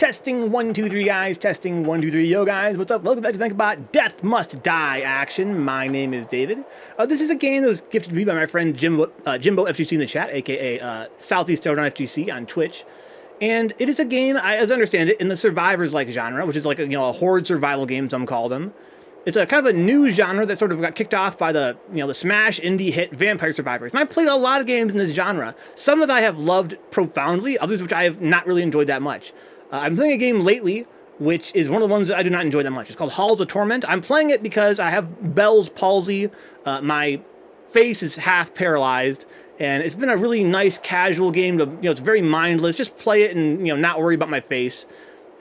Testing 1 2 3 guys. Testing 1 2 3. Yo guys, what's up? Welcome back to Vencabot Death Must Die action. My name is David. This is a game that was gifted to me by my friend Jimbo FGC in the chat, aka Southeast Showdown FGC on Twitch. And it is a game, as I understand it, in the survivors-like genre, which is like a horde survival game, some call them. It's a kind of a new genre that sort of got kicked off by the the smash indie hit Vampire Survivors. And I've played a lot of games in this genre. Some that I have loved profoundly, others which I have not really enjoyed that much. I'm playing a game lately, which is one of the ones that I do not enjoy that much. It's called Halls of Torment. I'm playing it because I have Bell's palsy. My face is half paralyzed, and it's been a really nice casual game. It's very mindless. Just play it and not worry about my face.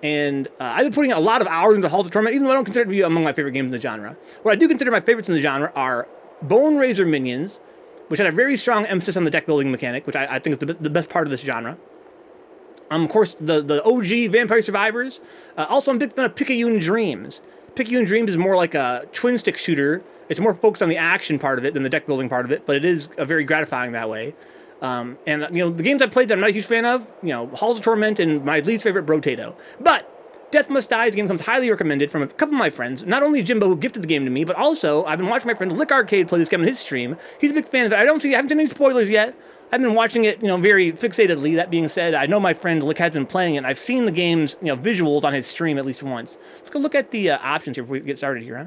And I've been putting a lot of hours into Halls of Torment, even though I don't consider it to be among my favorite games in the genre. What I do consider my favorites in the genre are Bone Razor Minions, which had a very strong emphasis on the deck building mechanic, which I think is the best part of this genre. Of course, the OG Vampire Survivors. Also, I'm a big fan of Picayune Dreams. Picayune Dreams is more like a twin-stick shooter. It's more focused on the action part of it than the deck-building part of it, but it is very gratifying that way. And the games I played that I'm not a huge fan of, Halls of Torment and my least favorite, Brotato. But Death Must Die, this game comes highly recommended from a couple of my friends. Not only Jimbo, who gifted the game to me, but also I've been watching my friend Lick Arcade play this game on his stream. He's a big fan of it. I haven't seen any spoilers yet. I've been watching it, very fixatedly. That being said, I know my friend Lick has been playing it, and I've seen the game's, visuals on his stream at least once. Let's go look at the options here before we get started here, huh?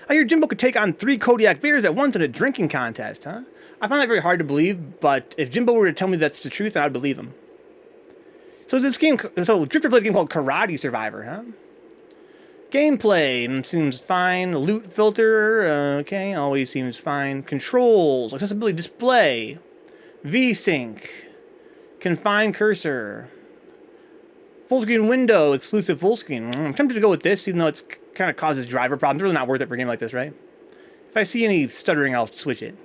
I hear Jimbo could take on 3 Kodiak beers at once in a drinking contest, huh? I find that very hard to believe, but if Jimbo were to tell me that's the truth, then I'd believe him. So Drifter played a game called Karate Survivor, huh? Gameplay seems fine. Loot filter, okay, always seems fine. Controls, accessibility display, VSync, confined cursor, full screen window, exclusive full screen. I'm tempted to go with this, even though it's kind of causes driver problems. It's really not worth it for a game like this, right? If I see any stuttering, I'll switch it.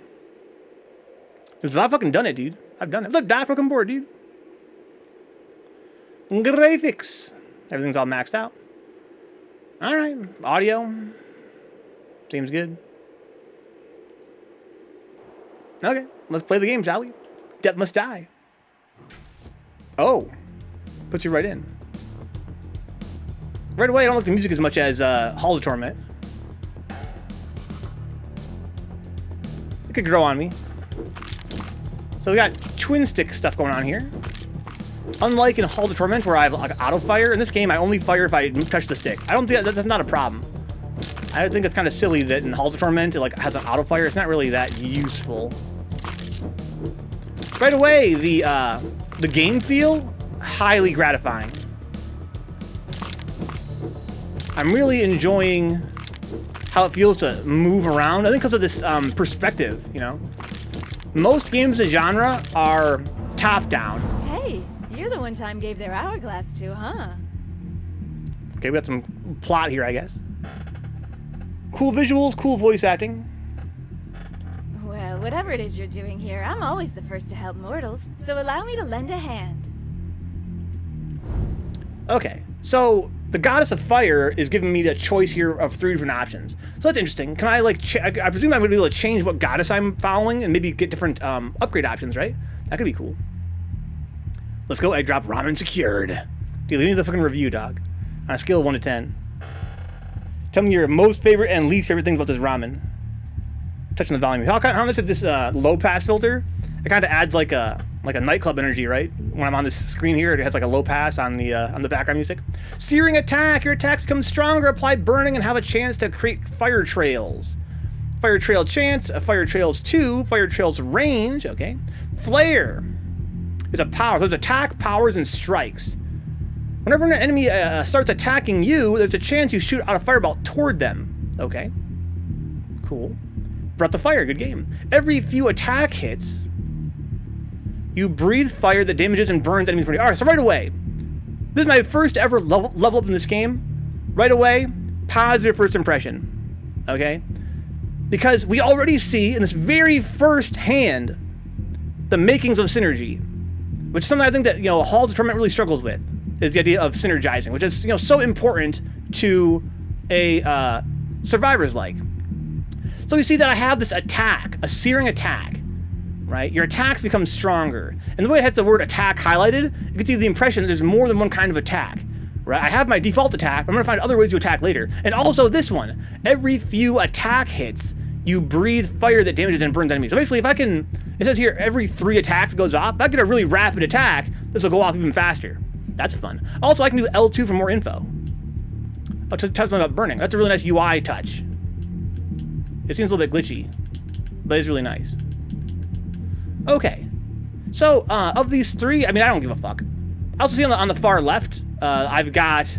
I've fucking done it, dude. I've done it. It's a die fucking board, dude. Graphics. Everything's all maxed out. Alright. Audio. Seems good. Okay. Let's play the game, shall we? Death Must Die. Oh. Puts you right in. Right away, I don't like the music as much as Halls of Torment. It could grow on me. So we got twin stick stuff going on here. Unlike in Halls of Torment, where I have like auto fire, in this game I only fire if I touch the stick. I don't think that's not a problem. I think it's kind of silly that in Halls of Torment it has an auto fire. It's not really that useful. Right away, the game feel highly gratifying. I'm really enjoying how it feels to move around. I think because of this perspective, Most games in the genre are top-down. Hey, you're the one Time gave their hourglass to, huh? Okay, we got some plot here, I guess. Cool visuals, cool voice acting. Well, whatever it is you're doing here, I'm always the first to help mortals, so allow me to lend a hand. Okay, so the Goddess of Fire is giving me the choice here of 3 different options. So that's interesting. Can I, I presume I'm going to be able to change what goddess I'm following and maybe get different upgrade options, right? That could be cool. Let's go egg drop ramen secured. Dude, leave me the fucking review, dog. On a scale of 1 to 10. Tell me your most favorite and least favorite things about this ramen. Touching the volume. How much is this low pass filter? It kind of adds like a nightclub energy, right? When I'm on this screen here, it has like a low pass on the background music. Searing attack. Your attacks become stronger. Apply burning and have a chance to create fire trails. Fire trail chance. Fire trails 2. Fire trails range. Okay. Flare. It's a power. So there's attack, powers, and strikes. Whenever an enemy starts attacking you, there's a chance you shoot out a fireball toward them. Okay. Cool. Breath of Fire. Good game. Every few attack hits, you breathe fire that damages and burns enemies. Alright, so right away, this is my first ever level up in this game. Right away, positive first impression. Okay? Because we already see in this very first hand the makings of synergy, which is something I think that Halls of Torment really struggles with, is the idea of synergizing, which is so important to a survivors like. So you see that I have this attack, a searing attack, right? Your attacks become stronger. And the way it has the word attack highlighted, it gives you the impression that there's more than one kind of attack, right? I have my default attack, but I'm gonna find other ways to attack later. And also this one, every few attack hits, you breathe fire that damages and burns enemies. So basically, if I can, it says here, every 3 attacks goes off. If I get a really rapid attack, this will go off even faster. That's fun. Also, I can do L2 for more info. Oh, to tell something about burning. That's a really nice UI touch. It seems a little bit glitchy, but it's really nice. Okay, so of these 3, I mean, I don't give a fuck. I also see on the far left, I've got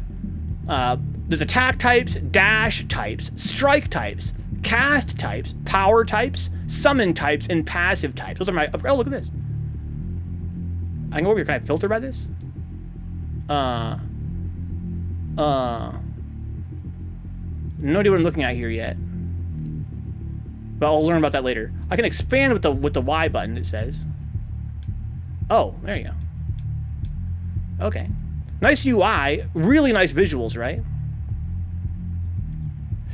there's attack types, dash types, strike types, cast types, power types, summon types, and passive types. Those are my. Oh, look at this. I can go over here. Can I filter by this? No idea what I'm looking at here yet. But I'll learn about that later. I can expand with the Y button, it says. Oh, there you go. Okay. Nice UI, really nice visuals, right?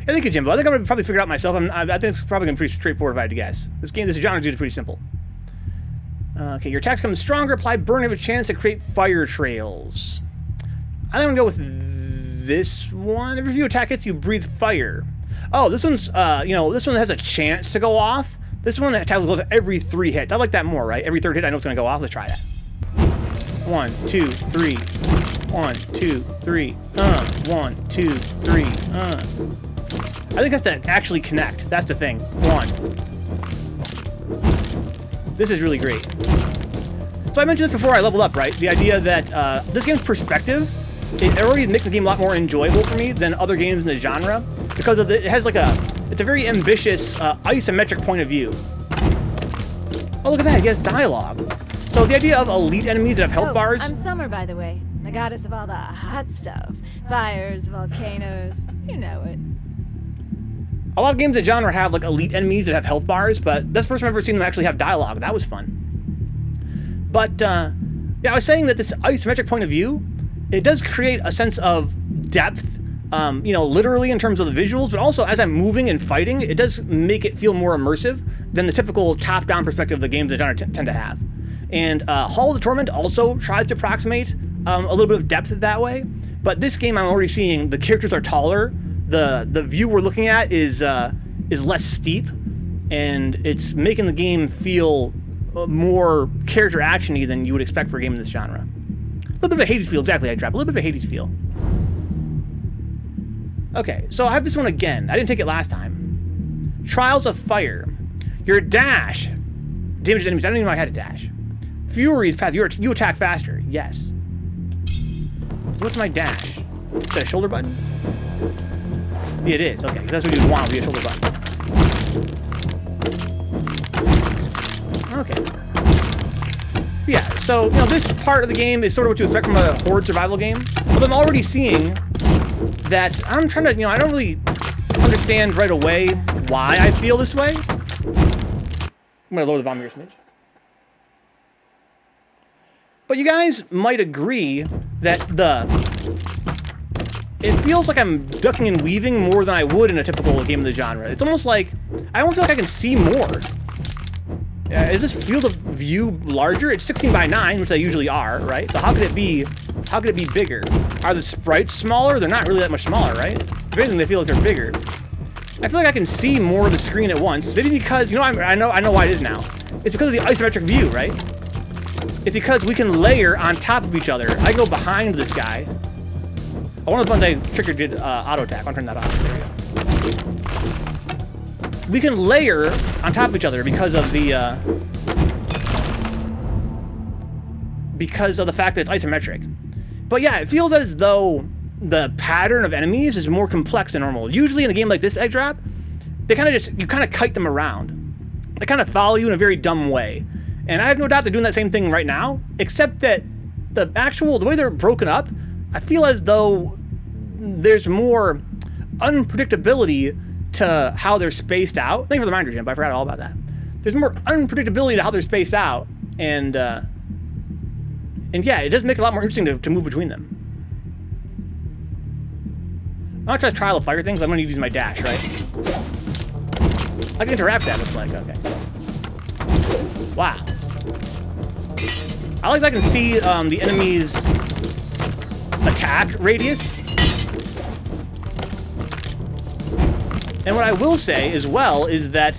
Yeah, thank you, Jimbo. I think I'm gonna probably figure it out myself. I think it's probably gonna be pretty straightforward if I had to guess. This genre is pretty simple. Okay, your attacks become stronger. Apply burn have a chance to create fire trails. I think I'm gonna go with this one. Every few attack hits, you breathe fire. Oh, this one's, this one has a chance to go off. This one attack goes every 3 hits. I like that more, right? Every 3rd hit, I know it's gonna go off. Let's try that. 1, 2, 3. 1, 2, 3. 1, 2, 3. I think that's to actually connect. That's the thing. 1. This is really great. So I mentioned this before I leveled up, right? The idea that this game's perspective, it already makes the game a lot more enjoyable for me than other games in the genre because of it has it's a very ambitious isometric point of view. Oh, look at that, he has dialogue. So the idea of elite enemies that have health bars. I'm Summer, by the way. The goddess of all the hot stuff. Fires, volcanoes, you know it. A lot of games in the genre have like elite enemies that have health bars, but that's the first time I've ever seen them actually have dialogue. That was fun. But yeah, I was saying that this isometric point of view, it does create a sense of depth, literally in terms of the visuals, but also as I'm moving and fighting, it does make it feel more immersive than the typical top-down perspective the games in the genre tend to have. And Halls of Torment also tries to approximate a little bit of depth that way, but this game I'm already seeing the characters are taller, the view we're looking at is less steep, and it's making the game feel more character action-y than you would expect for a game in this genre. A little bit of a Hades feel, exactly, I dropped. A little bit of a Hades feel. Okay, so I have this one again. I didn't take it last time. Trials of Fire. Your dash damages enemies. I didn't even know I had a dash. Fury is passive. You attack faster. Yes. So what's my dash? Is that a shoulder button? Yeah, it is. Okay, that's what you want, be a shoulder button. Okay. Yeah, so, this part of the game is sort of what you expect from a horde survival game. But I'm already seeing that I'm trying to, I don't really understand right away why I feel this way. I'm going to lower the volume here a smidge. But you guys might agree that it feels like I'm ducking and weaving more than I would in a typical game of the genre. It's almost like, I almost feel like I can see more. Is this field of view larger? It's 16 by 9, which they usually are, right? So how could it be bigger? Are the sprites smaller? They're not really that much smaller, right? If anything, they feel like they're bigger. I feel like I can see more of the screen at once. Maybe because, I know why it is now. It's because of the isometric view, right? It's because we can layer on top of each other. I go behind this guy. One of the buttons I triggered did auto attack. I'll turn that off. There we go. We can layer on top of each other because of the fact that it's isometric. But yeah, it feels as though the pattern of enemies is more complex than normal. Usually in a game like this, Egg Drop, you kind of kite them around. They kind of follow you in a very dumb way. And I have no doubt they're doing that same thing right now, except that the way they're broken up, I feel as though there's more unpredictability to how they're spaced out. Thank you for the reminder, Jim, but I forgot all about that. There's more unpredictability to how they're spaced out, and yeah, it does make it a lot more interesting to move between them. I'm gonna try to trial of fire things. I'm gonna use my dash, right? I can interact that, looks like, okay. Wow. I like that I can see the enemy's attack radius. And what I will say as well is that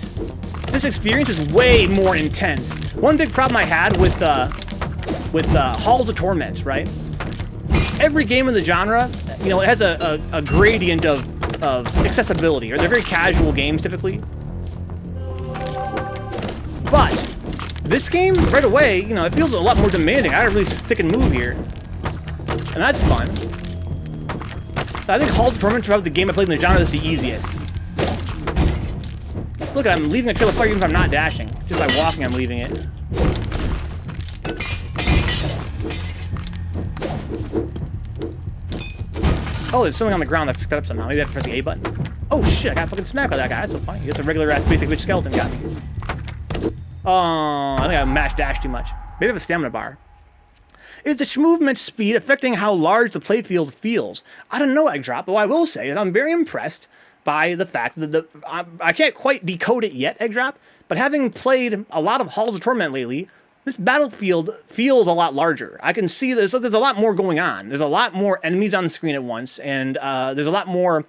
this experience is way more intense. One big problem I had with Halls of Torment, right? Every game in the genre, you know, it has a gradient of accessibility, or they're very casual games typically. But this game, right away, you know, it feels a lot more demanding. I gotta really stick and move here, and that's fun. I think Halls of Torment is probably the game I played in the genre that's the easiest. Look, I'm leaving a trail of fire even if I'm not dashing. Just by walking, I'm leaving it. Oh, there's something on the ground that I picked that up somehow. Maybe I have to press the A button. Oh shit, I got fucking smacked by that guy. That's so funny. Just a regular ass basic bitch skeleton got me. Oh, I think I mashed dash too much. Maybe I have a stamina bar. Is the movement speed affecting how large the playfield feels? I don't know, Egg Drop, but what I will say is I'm very impressed by the fact that I can't quite decode it yet, Egg Drop, but having played a lot of Halls of Torment lately, this battlefield feels a lot larger. I can see there's a lot more going on. There's a lot more enemies on the screen at once, and there's a lot more,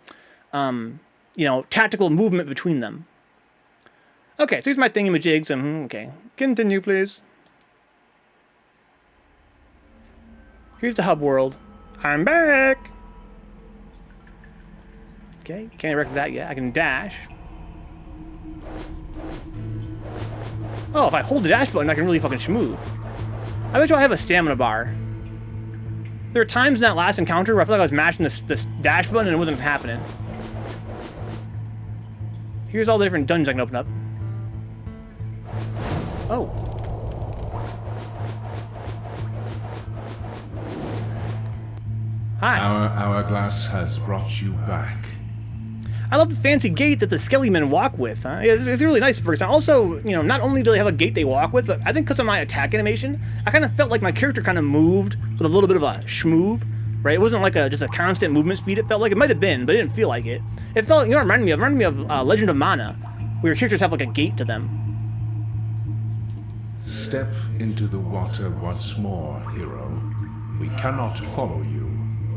you know, tactical movement between them. Okay, so here's my thingamajigs. Okay, continue, please. Here's the hub world. I'm back. Okay, can't erect that yet. I can dash. Oh, if I hold the dash button, I can really fucking schmooze. I bet you I have a stamina bar. There are times in that last encounter where I feel like I was mashing this dash button and it wasn't happening. Here's all the different dungeons I can open up. Oh. Hi. Our hourglass has brought you back. I love the fancy gate that the skelly men walk with. Huh? It's really nice first time. Also, you know, not only do they have a gate they walk with, but I think because of my attack animation, I kind of felt like my character kind of moved with a little bit of a schmoove, right? It wasn't like just a constant movement speed. It felt like it might have been, but it didn't feel like it. It felt, you know, it reminded me of Legend of Mana, where your characters have like a gate to them. Step into the water once more, hero. We cannot follow you,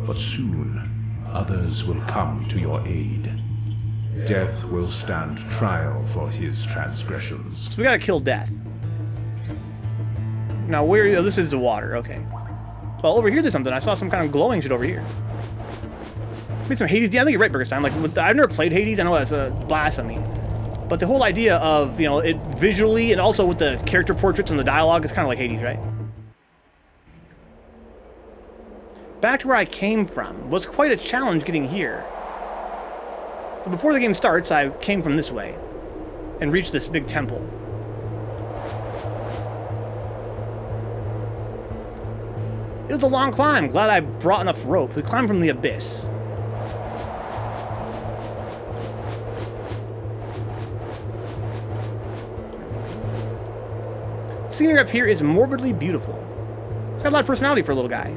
but soon others will come to your aid. Death will stand trial for his transgressions. So we gotta kill Death. Now where, oh, this is the water, okay. Well, over here there's something. I saw some kind of glowing shit over here. Maybe some Hades. Yeah, I think you're right, Burgerstein. Like, I've never played Hades. I know that's a blasphemy. But the whole idea of, you know, it visually and also with the character portraits and the dialogue is kind of like Hades, right? Back to where I came from. Was quite a challenge getting here. So before the game starts, I came from this way and reached this big temple. It was a long climb. Glad I brought enough rope. We climbed from the abyss. The scenery up here is morbidly beautiful. It's got a lot of personality for a little guy.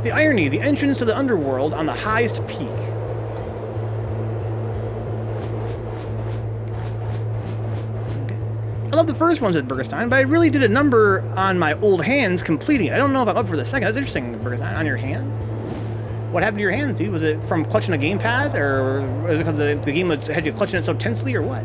The irony, the entrance to the underworld on the highest peak. I love the first one, said Burgerstein, but I really did a number on my old hands completing it. I don't know if I'm up for the second. That's interesting, Burgerstein. On your hands? What happened to your hands, dude? Was it from clutching a gamepad? Or was it because the game had you clutching it so tensely, or what?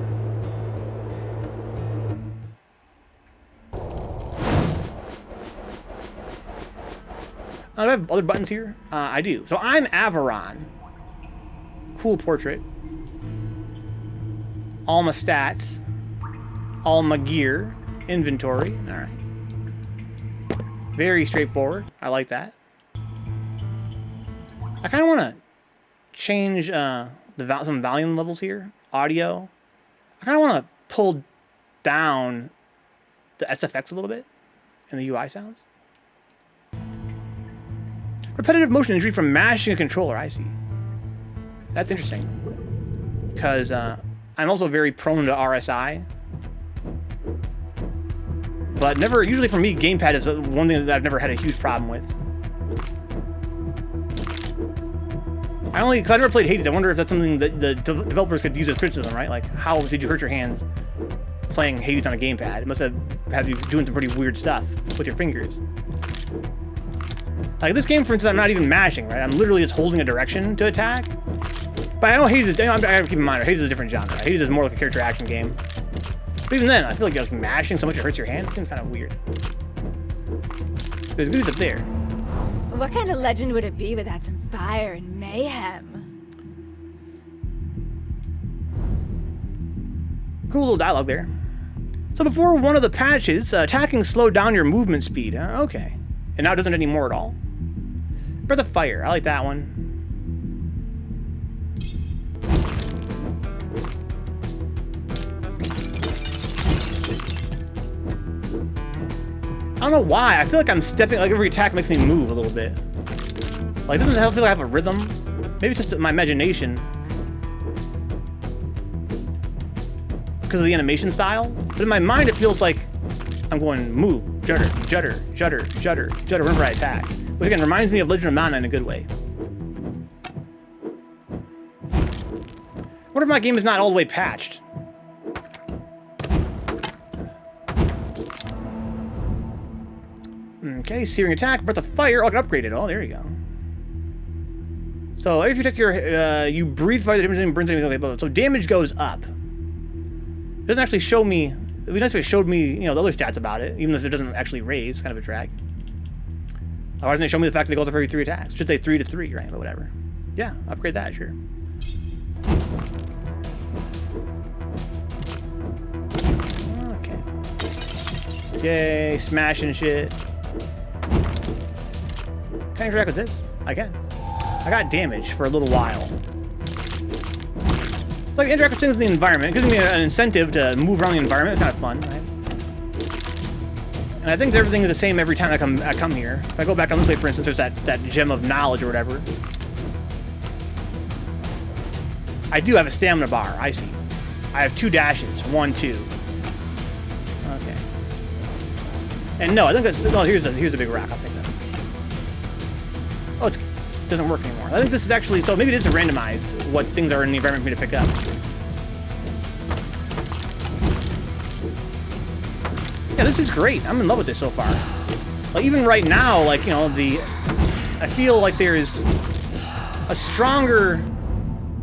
Do I have other buttons here? I do. So I'm Avaron. Cool portrait. All my stats. All my gear. Inventory. Alright. Very straightforward. I like that. I kind of want to change some volume levels here. Audio. I kind of want to pull down the SFX a little bit. And the UI sounds. Repetitive motion injury from mashing a controller, I see. That's interesting. Because I'm also very prone to RSI. But never, usually for me, gamepad is one thing that I've never had a huge problem with. Because I never played Hades. I wonder if that's something that the developers could use as criticism, right? Like, how did you hurt your hands playing Hades on a gamepad? It must have had you doing some pretty weird stuff with your fingers. Like this game, for instance, I'm not even mashing, right? I'm literally just holding a direction to attack. But I know Hades is, I gotta keep in mind, Hades is a different genre. Hades is more like a character action game. But even then, I feel like you're like mashing so much it hurts your hand. It seems kind of weird. There's goodies up there. What kind of legend would it be without some fire and mayhem? Cool little dialogue there. So before one of the patches, attacking slowed down your movement speed. Okay. And now it doesn't anymore at all. Breath of Fire. I like that one. I don't know why. I feel like I'm stepping, like every attack makes me move a little bit. Like, it doesn't feel like I have a rhythm. Maybe it's just my imagination. Because of the animation style. But in my mind, it feels like I'm going move, judder, judder, judder, judder, judder whenever I attack. Which again reminds me of Legend of Mana in a good way. What if my game is not all the way patched? Okay, Searing Attack, Breath of Fire. Oh, I can upgrade it. Oh, there you go. So if you take your, you breathe fire, the damage burns enemies. Okay, so damage goes up. It doesn't actually show me. It'd be nice if it showed me, you know, the other stats about it, even if it doesn't actually raise. Kind of a drag. Why doesn't it show me the fact that it goes up every 3 attacks? It should say 3 to 3, right? But whatever. Yeah, upgrade that, sure. Okay. Yay, smashing shit. Can I interact with this? I can. I got damage for a little while. It's like interact with things in the environment. It gives me an incentive to move around the environment. It's kind of fun, right? And I think everything is the same every time I come here. If I go back down this way, for instance, there's that gem of knowledge or whatever. I do have a stamina bar. I see. I have 2 dashes. 1, 2. Okay. And no, I think that's. Oh, here's the big rock. I'll take that. Oh, it doesn't work anymore. I think this is actually. So maybe it is randomized what things are in the environment for me to pick up. Yeah, this is great. I'm in love with this so far. Like even right now, like, you know, I feel like there's a stronger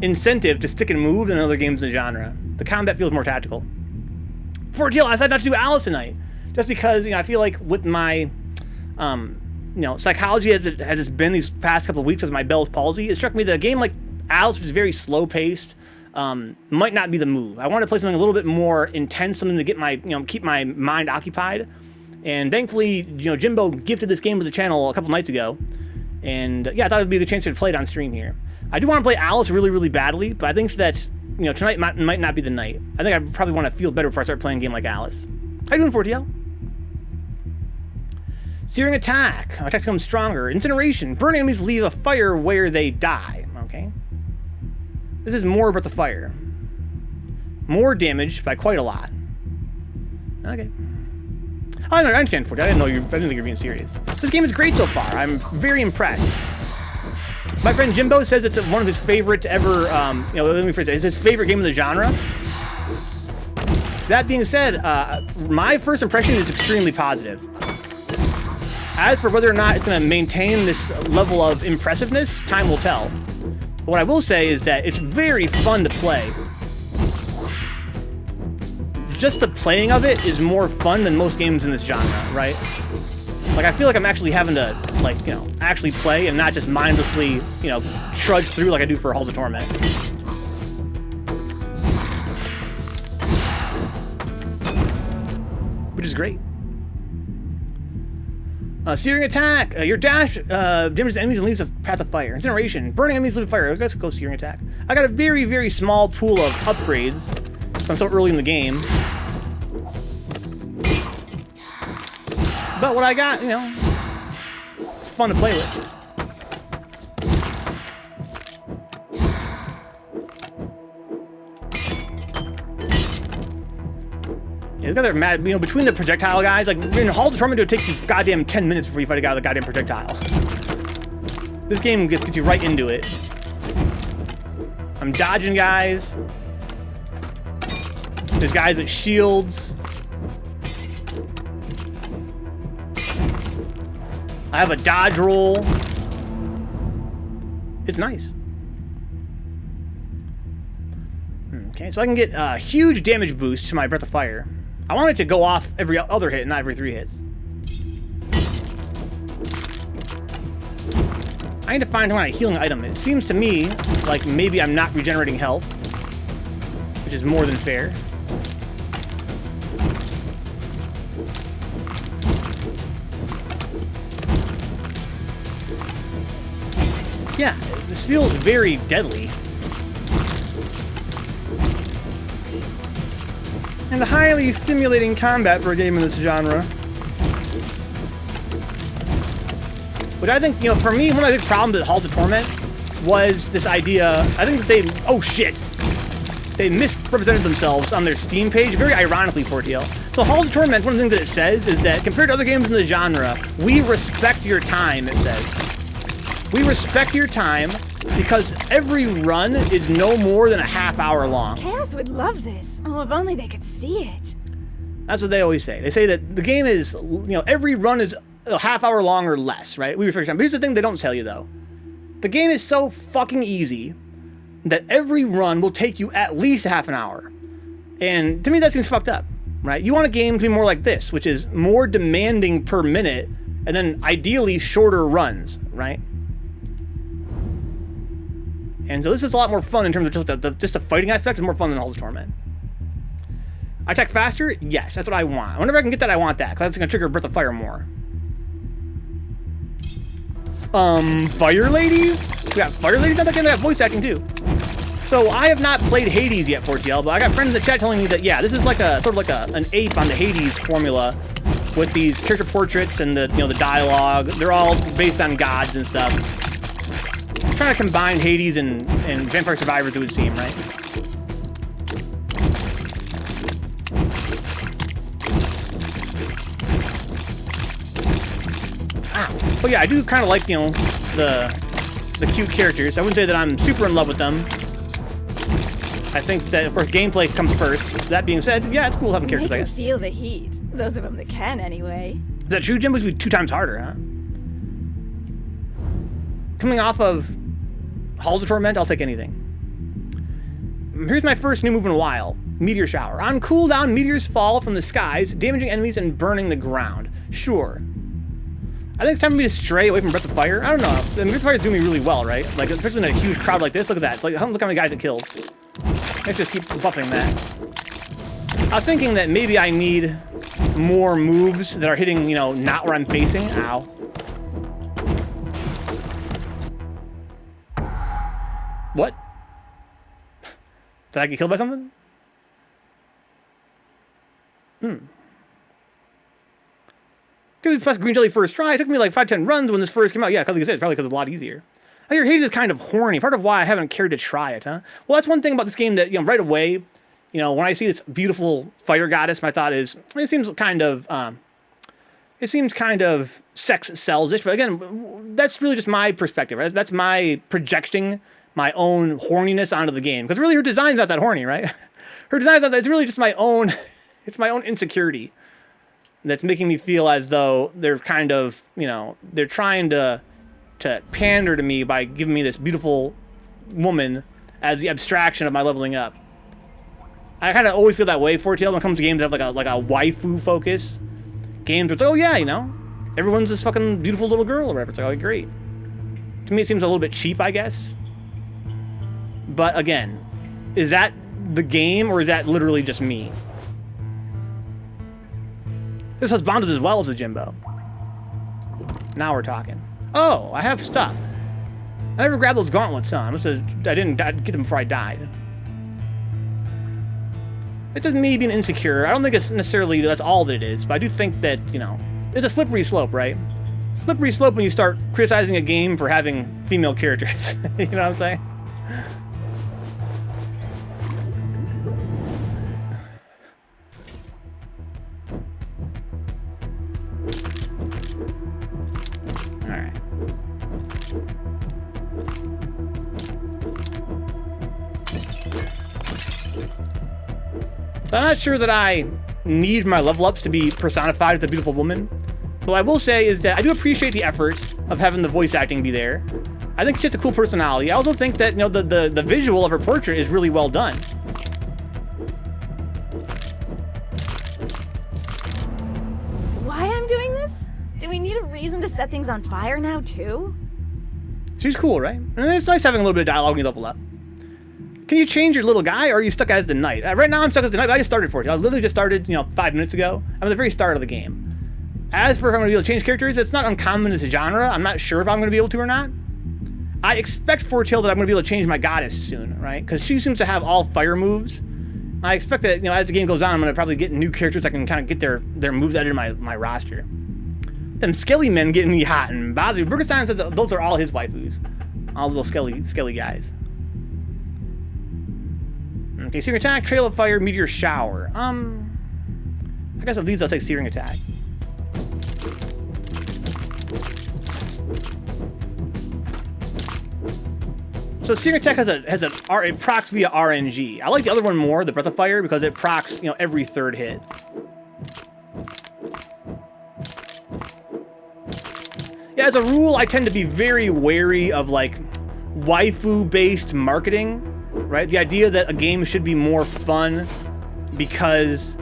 incentive to stick and move than other games in the genre. The combat feels more tactical. For deal, I decided not to do Alice tonight, just because, you know, I feel like with my, you know, psychology as it's been these past couple of weeks as my Bell's palsy, it struck me that a game like Alice, which is very slow paced, might not be the move. I wanted to play something a little bit more intense, something to get my, you know, keep my mind occupied. And thankfully, you know, Jimbo gifted this game to the channel a couple nights ago. And yeah, I thought it would be a good chance to play it on stream here. I do want to play Alice really, really badly, but I think that, you know, tonight might not be the night. I think I probably want to feel better before I start playing a game like Alice. How you doing, 4TL? Searing Attack. Attacks become stronger. Incineration. Burning enemies leave a fire where they die. Okay. This is more Breath of Fire. More damage by quite a lot. Okay. I understand, 4TL. I didn't think you were being serious. This game is great so far. I'm very impressed. My friend Jimbo says it's one of his favorite ever, you know, let me phrase it, it's his favorite game of the genre. That being said, my first impression is extremely positive. As for whether or not it's going to maintain this level of impressiveness, time will tell. But what I will say is that it's very fun to play. Just the playing of it is more fun than most games in this genre, right? Like, I feel like I'm actually having to, like, you know, actually play and not just mindlessly, you know, trudge through like I do for Halls of Torment. Which is great. Searing Attack. Your dash damages enemies and leaves a path of fire. Incineration. Burning enemies leave a fire. Let's go Searing Attack. I got a very, very small pool of upgrades. I'm so early in the game. But what I got, you know, it's fun to play with. Yeah, these guys are mad, you know, between the projectile guys, like, in Halls of Torment, it would take you goddamn 10 minutes before you fight a guy with a goddamn projectile. This game just gets you right into it. I'm dodging guys. There's guys with shields. I have a dodge roll. It's nice. Okay, so I can get a huge damage boost to my Breath of Fire. I want it to go off every other hit, not every 3 hits. I need to find some kind of healing item. It seems to me like maybe I'm not regenerating health, which is more than fair. Yeah, this feels very deadly. And highly stimulating combat for a game in this genre. Which I think, you know, for me, one of the big problems with Halls of Torment was this idea, I think that they, oh shit, they misrepresented themselves on their Steam page, very ironically, Portiel. So Halls of Torment, one of the things that it says is that compared to other games in the genre, we respect your time, it says. We respect your time because every run is no more than a half-hour long. Chaos would love this. Oh, if only they could see it. That's what they always say. They say that the game is, you know, every run is a half-hour long or less, right? We respect your time. But here's the thing they don't tell you, though. The game is so fucking easy that every run will take you at least half an hour. And to me, that seems fucked up, right? You want a game to be more like this, which is more demanding per minute, and then ideally shorter runs, right? And so this is a lot more fun in terms of just the fighting aspect is more fun than Halls of Torment. I attack faster? Yes, that's what I want. Whenever I can get that, I want that, because that's going to trigger Breath of Fire more. Fire Ladies? We got Fire Ladies on that game, they have voice acting too. So I have not played Hades yet, Portiel, but I got friends in the chat telling me that, yeah, this is like a, sort of like an ape on the Hades formula with these character portraits and the, you know, the dialogue. They're all based on gods and stuff. Trying to combine Hades and Vampire Survivors, it would seem, right? Ow. But yeah, I do kind of like, you know, the cute characters. I wouldn't say that I'm super in love with them. I think that, of course, gameplay comes first. That being said, yeah, it's cool having characters, I guess. Feel the heat. Those of them that can, anyway. Is that true? Jim would be 2 times harder, huh? Coming off of Halls of Torment, I'll take anything. Here's my first new move in a while. Meteor Shower. On cooldown, meteors fall from the skies, damaging enemies and burning the ground. Sure. I think it's time for me to stray away from Breath of Fire. I don't know. The Breath of Fire is doing me really well, right? Like, especially in a huge crowd like this. Look at that. It's like, look how many guys it killed. Let's just keep buffing that. I was thinking that maybe I need more moves that are hitting, you know, not where I'm facing. Ow. What? Did I get killed by something? Because we pressed Green Jelly first try. It took me like 5-10 runs when this first came out. Yeah, because like I said, it's probably because it's a lot easier. I hear Hades is kind of horny. Part of why I haven't cared to try it, huh? Well, that's one thing about this game that, you know, right away, you know, when I see this beautiful fire goddess, my thought is, it seems kind of sex sells-ish. But again, that's really just my perspective, right? That's my projecting my own horniness onto the game. Because really her design's not that horny, right? Her design's not that, it's really just my own, it's my own insecurity that's making me feel as though they're kind of, you know, they're trying to pander to me by giving me this beautiful woman as the abstraction of my leveling up. I kind of always feel that way, Fortail, when it comes to games that have like a waifu focus. Games where it's like, oh yeah, you know, everyone's this fucking beautiful little girl or whatever. It's like, oh, great. To me, it seems a little bit cheap, I guess. But again, is that the game or is that literally just me? This has bonded as well as the Jimbo. Now we're talking. Oh, I have stuff. I never grabbed those gauntlets, huh? I didn't get them before I died. It's just me being insecure. I don't think it's necessarily that's all that it is, but I do think that, you know, it's a slippery slope, right? Slippery slope when you start criticizing a game for having female characters. You know what I'm saying? I'm not sure that I need my level ups to be personified as a beautiful woman. But what I will say is that I do appreciate the effort of having the voice acting be there. I think she's just a cool personality. I also think that, you know, the visual of her portrait is really well done. Why I'm doing this? Do we need a reason to set things on fire now, too? She's cool, right? And it's nice having a little bit of dialogue when you level up. Can you change your little guy, or are you stuck as the knight? Right now I'm stuck as the knight, but I just started for it. I literally just started, you know, 5 minutes ago. I'm at the very start of the game. As for if I'm going to be able to change characters, it's not uncommon in this genre. I'm not sure if I'm going to be able to or not. I expect Foretale that I'm going to be able to change my goddess soon, right? Because she seems to have all fire moves. I expect that, you know, as the game goes on, I'm going to probably get new characters that can kind of get their moves added to my roster. Them skelly men getting me hot and bothered. Burgerstein says that those are all his waifus. All little skelly guys. Okay, Searing Attack, Trail of Fire, Meteor Shower. I guess of these I'll take Searing Attack. So Searing Attack it procs via RNG. I like the other one more, the Breath of Fire, because it procs, you know, every third hit. Yeah, as a rule, I tend to be very wary of like waifu-based marketing, right? The idea that a game should be more fun because,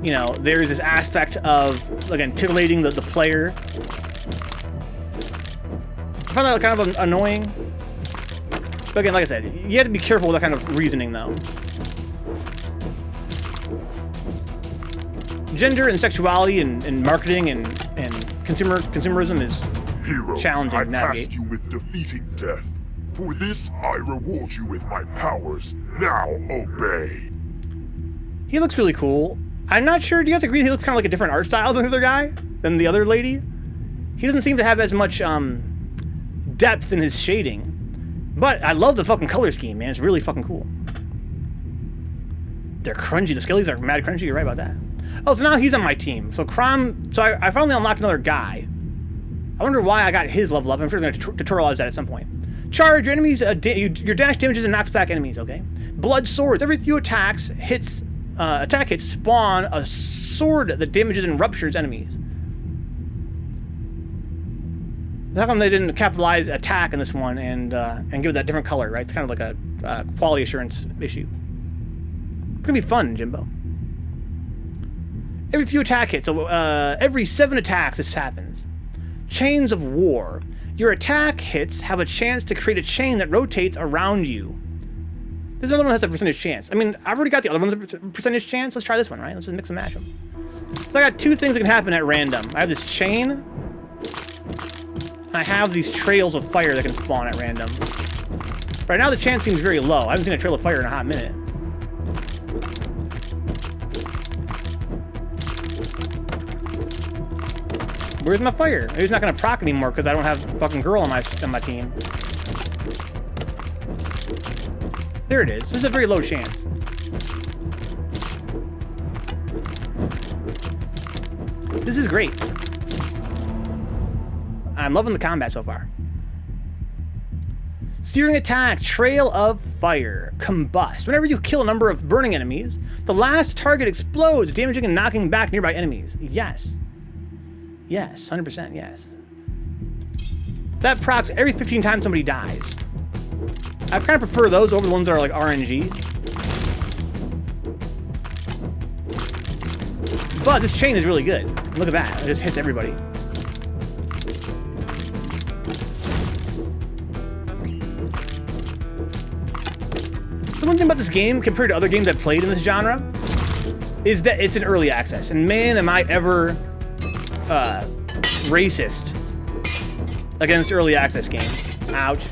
you know, there's this aspect of, again, titillating the player. I find that kind of annoying. But again, like I said, you have to be careful with that kind of reasoning, though. Gender and sexuality and marketing and consumerism is challenging to navigate. I tasked you with defeating death. For this, I reward you with my powers. Now obey. He looks really cool. I'm not sure, do you guys agree he looks kind of like a different art style than the other guy? Than the other lady? He doesn't seem to have as much depth in his shading. But I love the fucking color scheme, man. It's really fucking cool. They're crunchy. The skellies are mad crunchy. You're right about that. Oh, so now he's on my team. So Crom... So I finally unlocked another guy. I wonder why I got his level up. I'm sure they're going to tutorialize that at some point. Charge. Your enemies... your dash damages and knocks back enemies, okay? Blood swords. Every few attack hits spawn a sword that damages and ruptures enemies. How come they didn't capitalize attack in this one and give it that different color, right? It's kind of like a quality assurance issue. It's gonna be fun, Jimbo. Every few attack hits, so every 7 attacks this happens. Chains of War. Your attack hits have a chance to create a chain that rotates around you. This other one has a percentage chance. I mean, I've already got the other one's a percentage chance. Let's try this one, right? Let's just mix and match them. So I got 2 things that can happen at random. I have this chain. I have these trails of fire that can spawn at random. Right now the chance seems very low. I haven't seen a trail of fire in a hot minute. Where's my fire? Maybe it's not gonna proc anymore because I don't have a fucking girl on my team. There it is. This is a very low chance. This is great. I'm loving the combat so far. Searing Attack, Trail of Fire, Combust. Whenever you kill a number of burning enemies, the last target explodes, damaging and knocking back nearby enemies. Yes. Yes, 100% yes. That procs every 15 times somebody dies. I kind of prefer those over the ones that are like RNG. But this chain is really good. Look at that, it just hits everybody. So one thing about this game, compared to other games I've played in this genre, is that it's an early access. And man, am I ever racist against early access games. Ouch.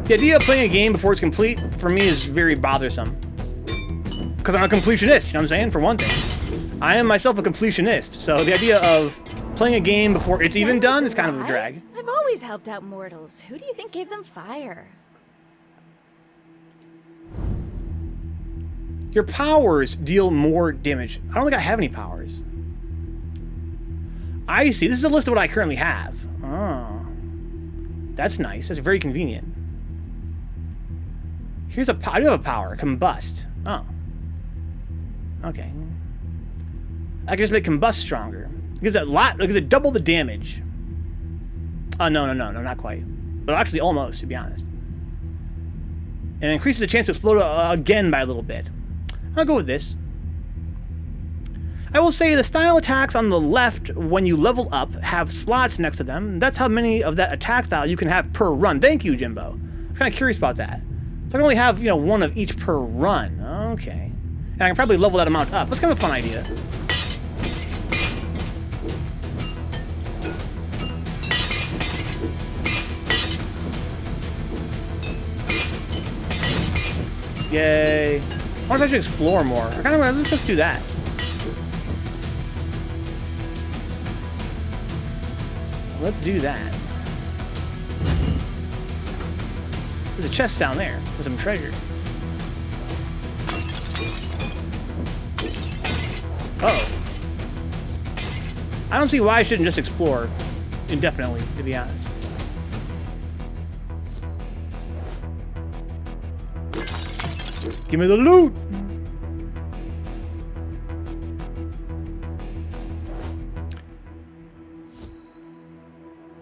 The idea of playing a game before it's complete, for me, is very bothersome. Because I'm a completionist, you know what I'm saying? For one thing. I am myself a completionist, so the idea of playing a game before it's even done is kind of a drag. I've always helped out mortals. Who do you think gave them fire? Your powers deal more damage. I don't think I have any powers. I see. This is a list of what I currently have. Oh. That's nice. That's very convenient. Here's a... I do have a power. Combust. Oh. Okay. I can just make combust stronger. It gives it double the damage. Oh, no, not quite. But actually almost, to be honest. And increases the chance to explode again by a little bit. I'll go with this. I will say the style attacks on the left, when you level up, have slots next to them. That's how many of that attack style you can have per run. Thank you, Jimbo. I was kind of curious about that. So I can only have, you know, one of each per run. Okay. And I can probably level that amount up. That's kind of a fun idea. Yay. I wonder if I should explore more. I kind of want to just do that. Let's do that. There's a chest down there with some treasure. Uh-oh. I don't see why I shouldn't just explore indefinitely, to be honest. Give me the loot!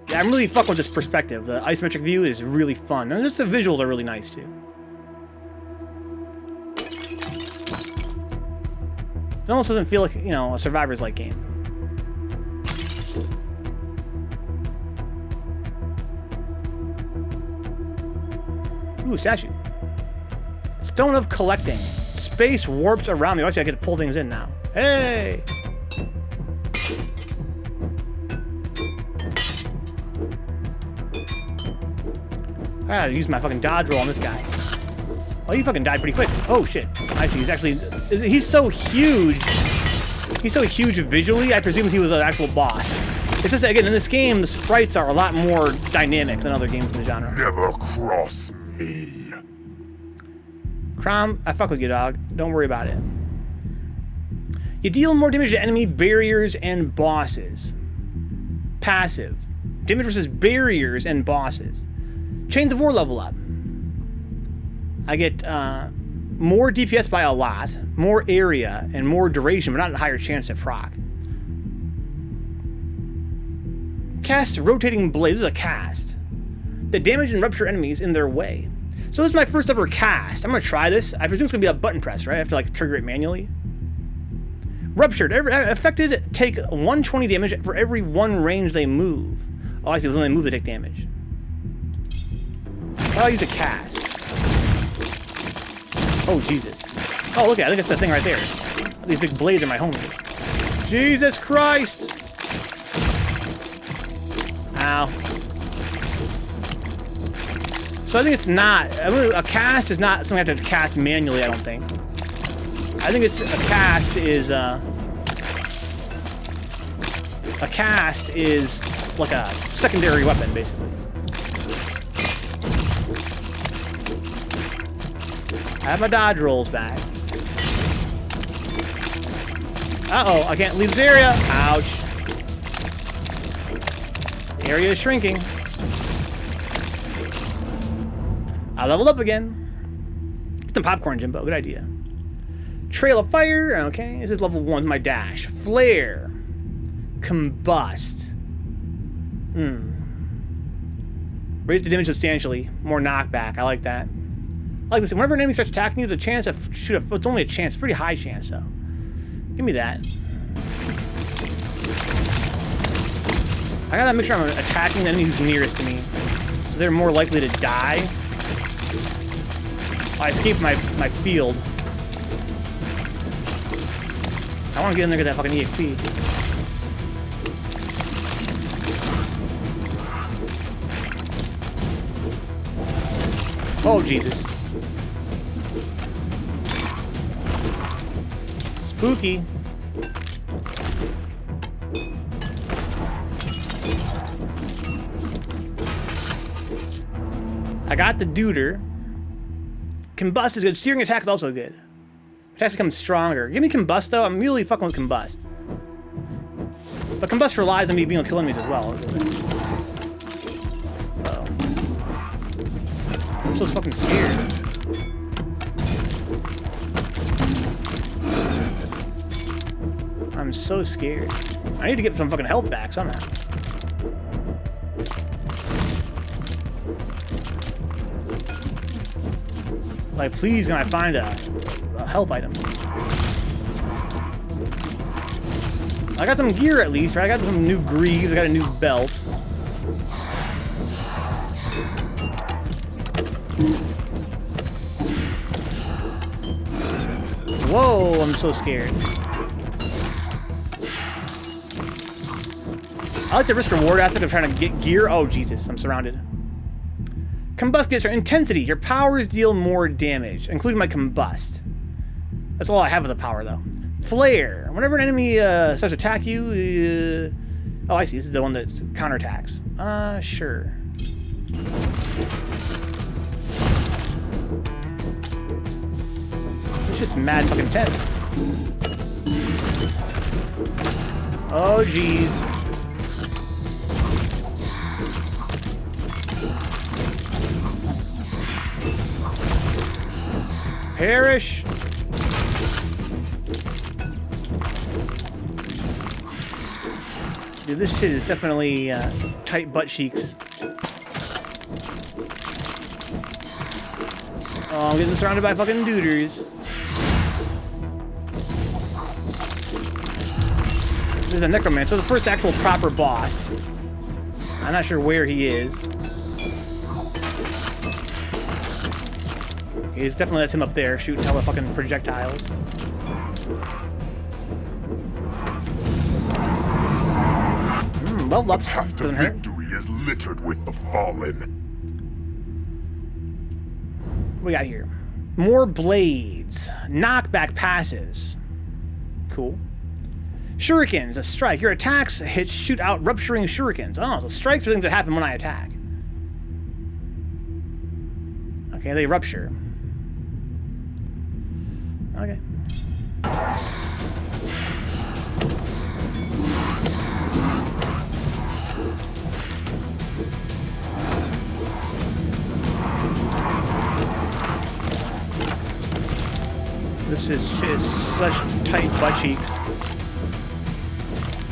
Yeah, I'm really fucking with this perspective. The isometric view is really fun. And just the visuals are really nice, too. It almost doesn't feel like, you know, a Survivors-like game. Ooh, statue. Stone of Collecting. Space warps around me. Actually, I get to pull things in now. Hey! I gotta use my fucking dodge roll on this guy. Oh, you fucking died pretty quick. Oh, shit. I see. He's actually... He's so huge. He's so huge visually, I presumed he was an actual boss. It's just that, again, in this game, the sprites are a lot more dynamic than other games in the genre. Never cross me. Crom, I fuck with you, dog. Don't worry about it. You deal more damage to enemy barriers and bosses. Passive. Damage versus barriers and bosses. Chains of War level up. I get more DPS by a lot, more area, and more duration, but not a higher chance to proc. Cast Rotating Blade. This is a cast. The damage and rupture enemies in their way. So this is my first ever cast. I'm gonna try this. I presume it's gonna be a button press, right? I have to like trigger it manually. Ruptured. Affected take 120 damage for every one range they move. Oh, I see. It was when they move, they take damage. I'll use a cast. Oh, Jesus. Oh, look at it. I think that's the thing right there. These big blades are my homies. Jesus Christ! Ow. So I think it's not... A cast is not something I have to cast manually, I don't think. I think it's... A cast is... A cast is like a secondary weapon, basically. I have my dodge rolls back. Uh-oh, I can't leave this area. Ouch. The area is shrinking. I leveled up again. Get some popcorn, Jimbo. Good idea. Trail of Fire. Okay, this is level 1. My dash. Flare. Combust. Raise the damage substantially. More knockback. I like that. I like this. Whenever an enemy starts attacking you, there's a chance to shoot a... It's only a chance. Pretty high chance, though. Give me that. I gotta make sure I'm attacking the enemy who's nearest to me. So they're more likely to die. Oh, I escaped my field. I want to get in there and get that fucking EXP. Oh, Jesus. Spooky. I got the Duder. Combust is good. Searing attack is also good. Attacks become stronger. Give me Combust, though. I'm really fucking with Combust. But Combust relies on me being able to kill enemies as well. Uh-oh. I'm so fucking scared. I'm so scared. I need to get some fucking health back somehow. Like, please, can I find a health item? I got some gear at least, right? I got some new greaves, I got a new belt. Whoa, I'm so scared. I like the risk-reward aspect of trying to get gear. Oh, Jesus, I'm surrounded. Combust gets your intensity. Your powers deal more damage, including my combust. That's all I have with the power, though. Flare. Whenever an enemy starts to attack you... Oh, I see. This is the one that counterattacks. Sure. This shit's mad fucking intense. Oh, jeez. Perish! Dude, this shit is definitely tight butt cheeks. Oh, I'm getting surrounded by fucking duders. This is a necromancer, the first actual proper boss. I'm not sure where he is. Okay, it's definitely that's him up there shooting hella fucking projectiles. Level ups. Path to Doesn't hurt. victory is littered with the fallen. What we got here? More blades. Knockback passes. Cool. Shurikens. A strike. Your attacks shoot out rupturing shurikens. Oh, so strikes are things that happen when I attack. Okay, they rupture. Okay. This is such tight butt cheeks.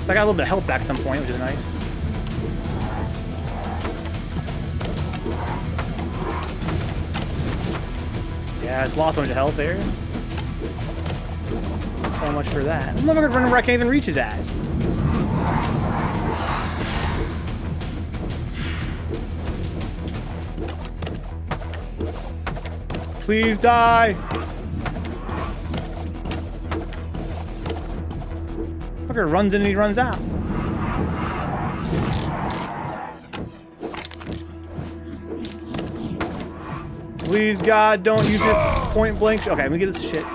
So I got a little bit of health back at some point, which is nice. Yeah, I just lost a bunch of health there. So much for that. I'm never gonna run where I can't even reach his ass. Please die! Fucker runs in and he runs out. Please, God, don't use it point blank. Okay, let me get this shit.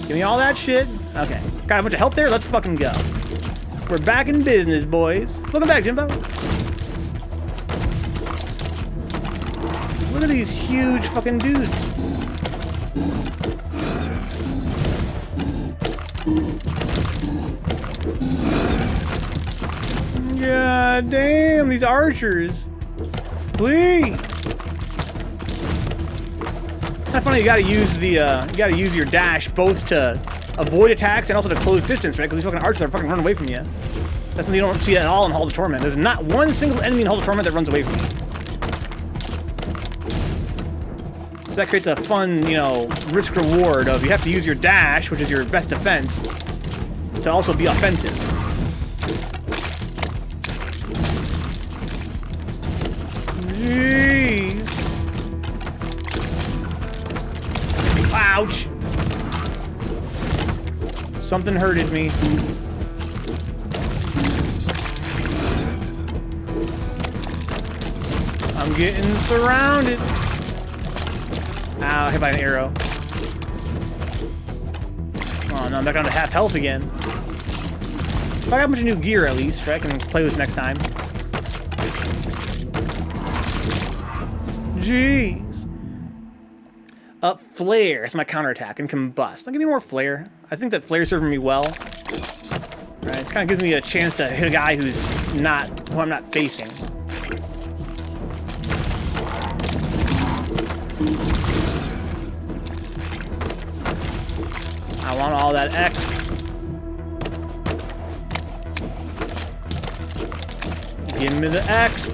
Give me all that shit. Okay. Got a bunch of health there? Let's fucking go. We're back in business, boys. Welcome back, Jimbo. Look at these huge fucking dudes. God damn, these archers. Please. Kind of funny, you gotta use your dash both to avoid attacks and also to close distance, right? Because these fucking archers are fucking running away from you. That's something you don't see at all in Halls of Torment. There's not one single enemy in Halls of Torment that runs away from you. So that creates a fun, you know, risk-reward of you have to use your dash, which is your best defense, to also be offensive. Jeez. Ouch. Something hurted me. I'm getting surrounded. Ow, hit by an arrow. Oh no, I'm back down to half health again. I got a bunch of new gear at least, right? I can play with next time. Jeez. Flare. That's my counterattack. And combust. Don't give me more flare. I think that flare's serving me well. Right, it kind of gives me a chance to hit a guy who I'm not facing. I want all that X. Give me the exp.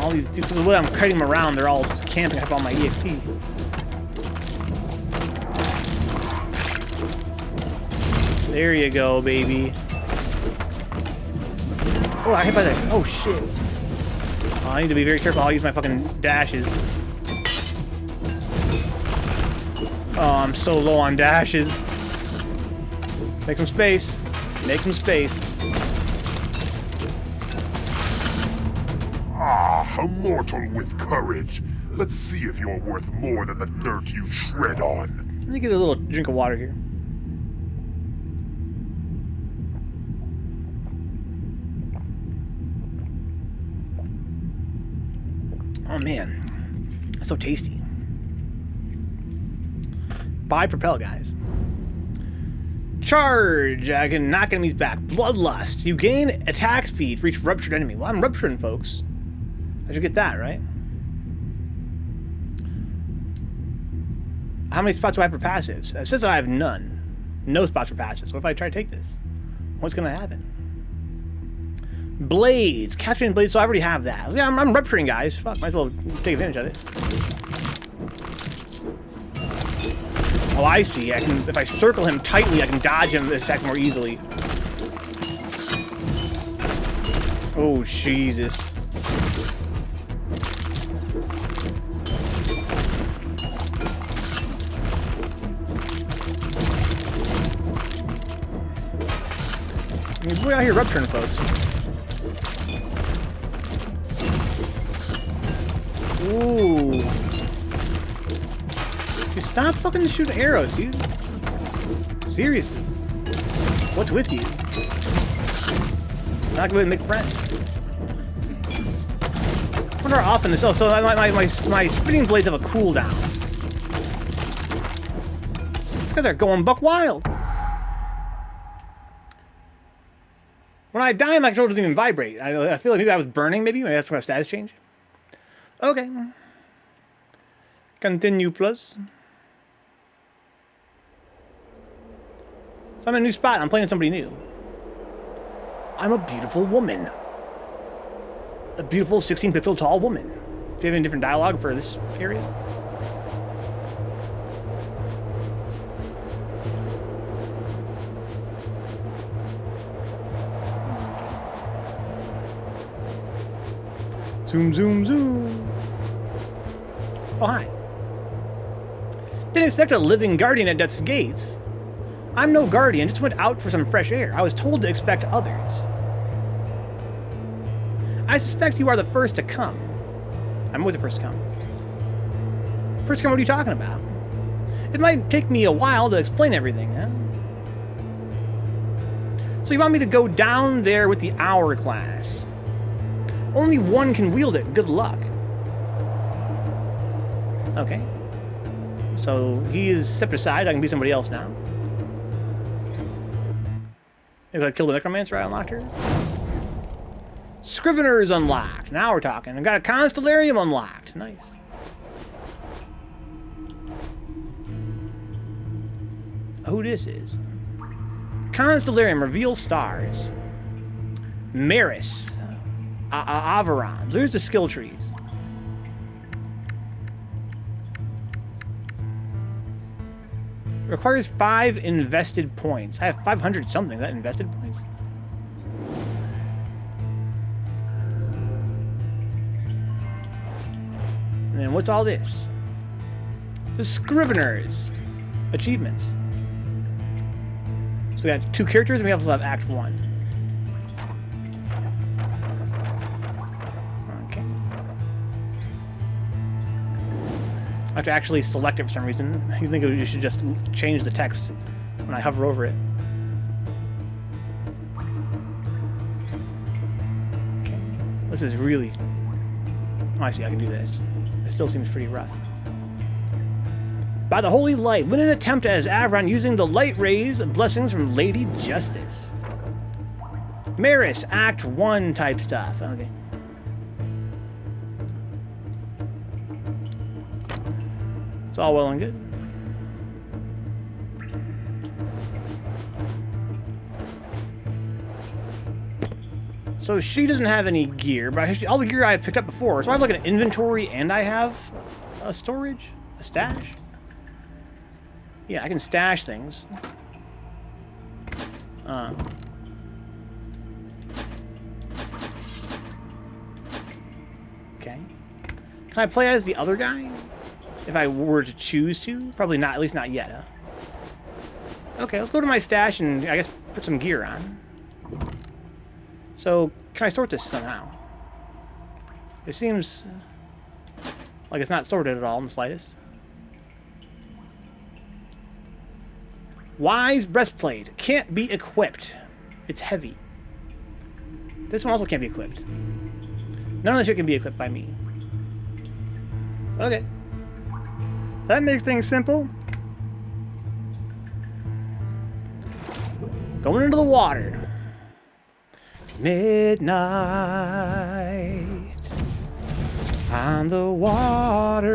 All these dudes, the way I'm cutting them around, they're all camping up on my EXP. There you go, baby. Oh, I hit by that. Oh, shit. Oh, I need to be very careful. I'll use my fucking dashes. Oh, I'm so low on dashes. Make some space. Make some space. Ah, a mortal with courage. Let's see if you're worth more than the dirt you tread on. Let me get a little drink of water here. Oh man, that's so tasty. Buy Propel, guys. Charge! I can knock enemies back. Bloodlust. You gain attack speed for each ruptured enemy. Well, I'm rupturing, folks. I should get that, right? How many spots do I have for passives? It says that I have none. No spots for passives. What if I try to take this? What's going to happen? Blades. Castrating blades, so I already have that. Yeah, I'm rupturing, guys. Fuck, might as well take advantage of it. Oh, I see. I can, if I circle him tightly, I can dodge him and attack more easily. Oh, Jesus. I mean, we're out here rupturing, folks. Ooh. Dude, stop fucking shooting arrows, dude. Seriously. What's with you? Not good to make friends. I wonder how often this... Oh, so my spinning blades have a cooldown. These guys are going buck wild. When I die, my controller doesn't even vibrate. I feel like maybe I was burning, maybe that's why status change. Okay. Continue plus. So I'm in a new spot. I'm playing with somebody new. I'm a beautiful woman. A beautiful 16-pixel tall woman. Do you have any different dialogue for this area? Zoom, zoom, zoom. Oh, hi. Didn't expect a living guardian at death's gates. I'm no guardian, just went out for some fresh air. I was told to expect others. I suspect you are the first to come. I'm always the first to come. First to come, what are you talking about? It might take me a while to explain everything, huh? So you want me to go down there with the hourglass? Only one can wield it. Good luck. Okay. So he is stepped aside. I can be somebody else now. Maybe I killed the necromancer. I unlocked her. Scrivener is unlocked. Now we're talking. I've got a Constellarium unlocked. Nice. Who this is? Constellarium reveals stars. Maris. Averon. There's the skill trees. Requires 5 invested points. I have 500 something. Is that invested points? And then what's all this? The Scriveners. Achievements. So we got 2 characters and we also have Act 1. I have to actually select it for some reason. You think you should just change the text when I hover over it. Okay. This is really... Oh, I see, I can do this. It still seems pretty rough. By the Holy Light, win an attempt as Averon using the light rays, blessings from Lady Justice. Maris, Act 1 type stuff. Okay. It's all well and good. So she doesn't have any gear, but actually, all the gear I've picked up before. So I have like an inventory and I have a storage, a stash. Yeah, I can stash things. Okay. Can I play as the other guy? If I were to choose to? Probably not, at least not yet, huh? Okay, let's go to my stash and I guess put some gear on. So, can I sort this somehow? It seems like it's not sorted at all in the slightest. Wise breastplate. Can't be equipped. It's heavy. This one also can't be equipped. None of this shit can be equipped by me. Okay. That makes things simple. Going into the water. Midnight on the water.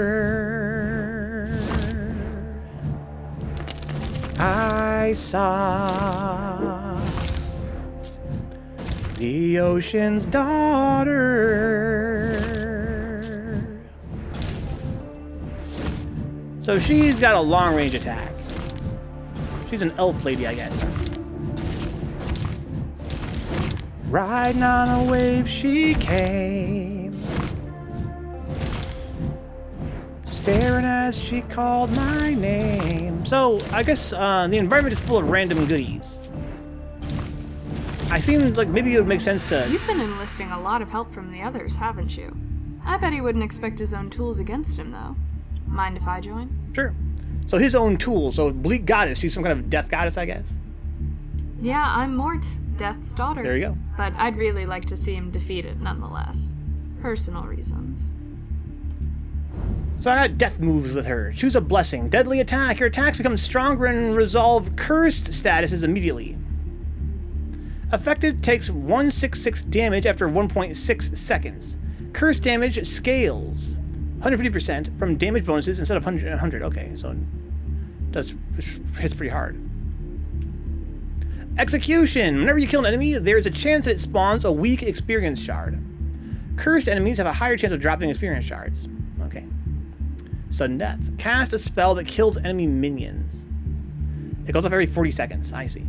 I saw the ocean's daughter. So she's got a long-range attack. She's an elf lady, I guess. Riding on a wave she came, staring as she called my name. So, I guess the environment is full of random goodies. I seem like maybe it would make sense to... You've been enlisting a lot of help from the others, haven't you? I bet he wouldn't expect his own tools against him, though. Mind if I join? Sure. So his own tool. So Bleak Goddess, she's some kind of death goddess, I guess? Yeah, I'm Mort, Death's daughter. There you go. But I'd really like to see him defeated nonetheless. Personal reasons. So I got death moves with her. Choose a blessing. Deadly attack. Your attacks become stronger and resolve cursed statuses immediately. Affected takes 166 damage after 1.6 seconds. Cursed damage scales 150% from damage bonuses instead of 100. Okay, so it hits pretty hard. Execution. Whenever you kill an enemy, there is a chance that it spawns a weak experience shard. Cursed enemies have a higher chance of dropping experience shards. Okay. Sudden death. Cast a spell that kills enemy minions. It goes off every 40 seconds. I see.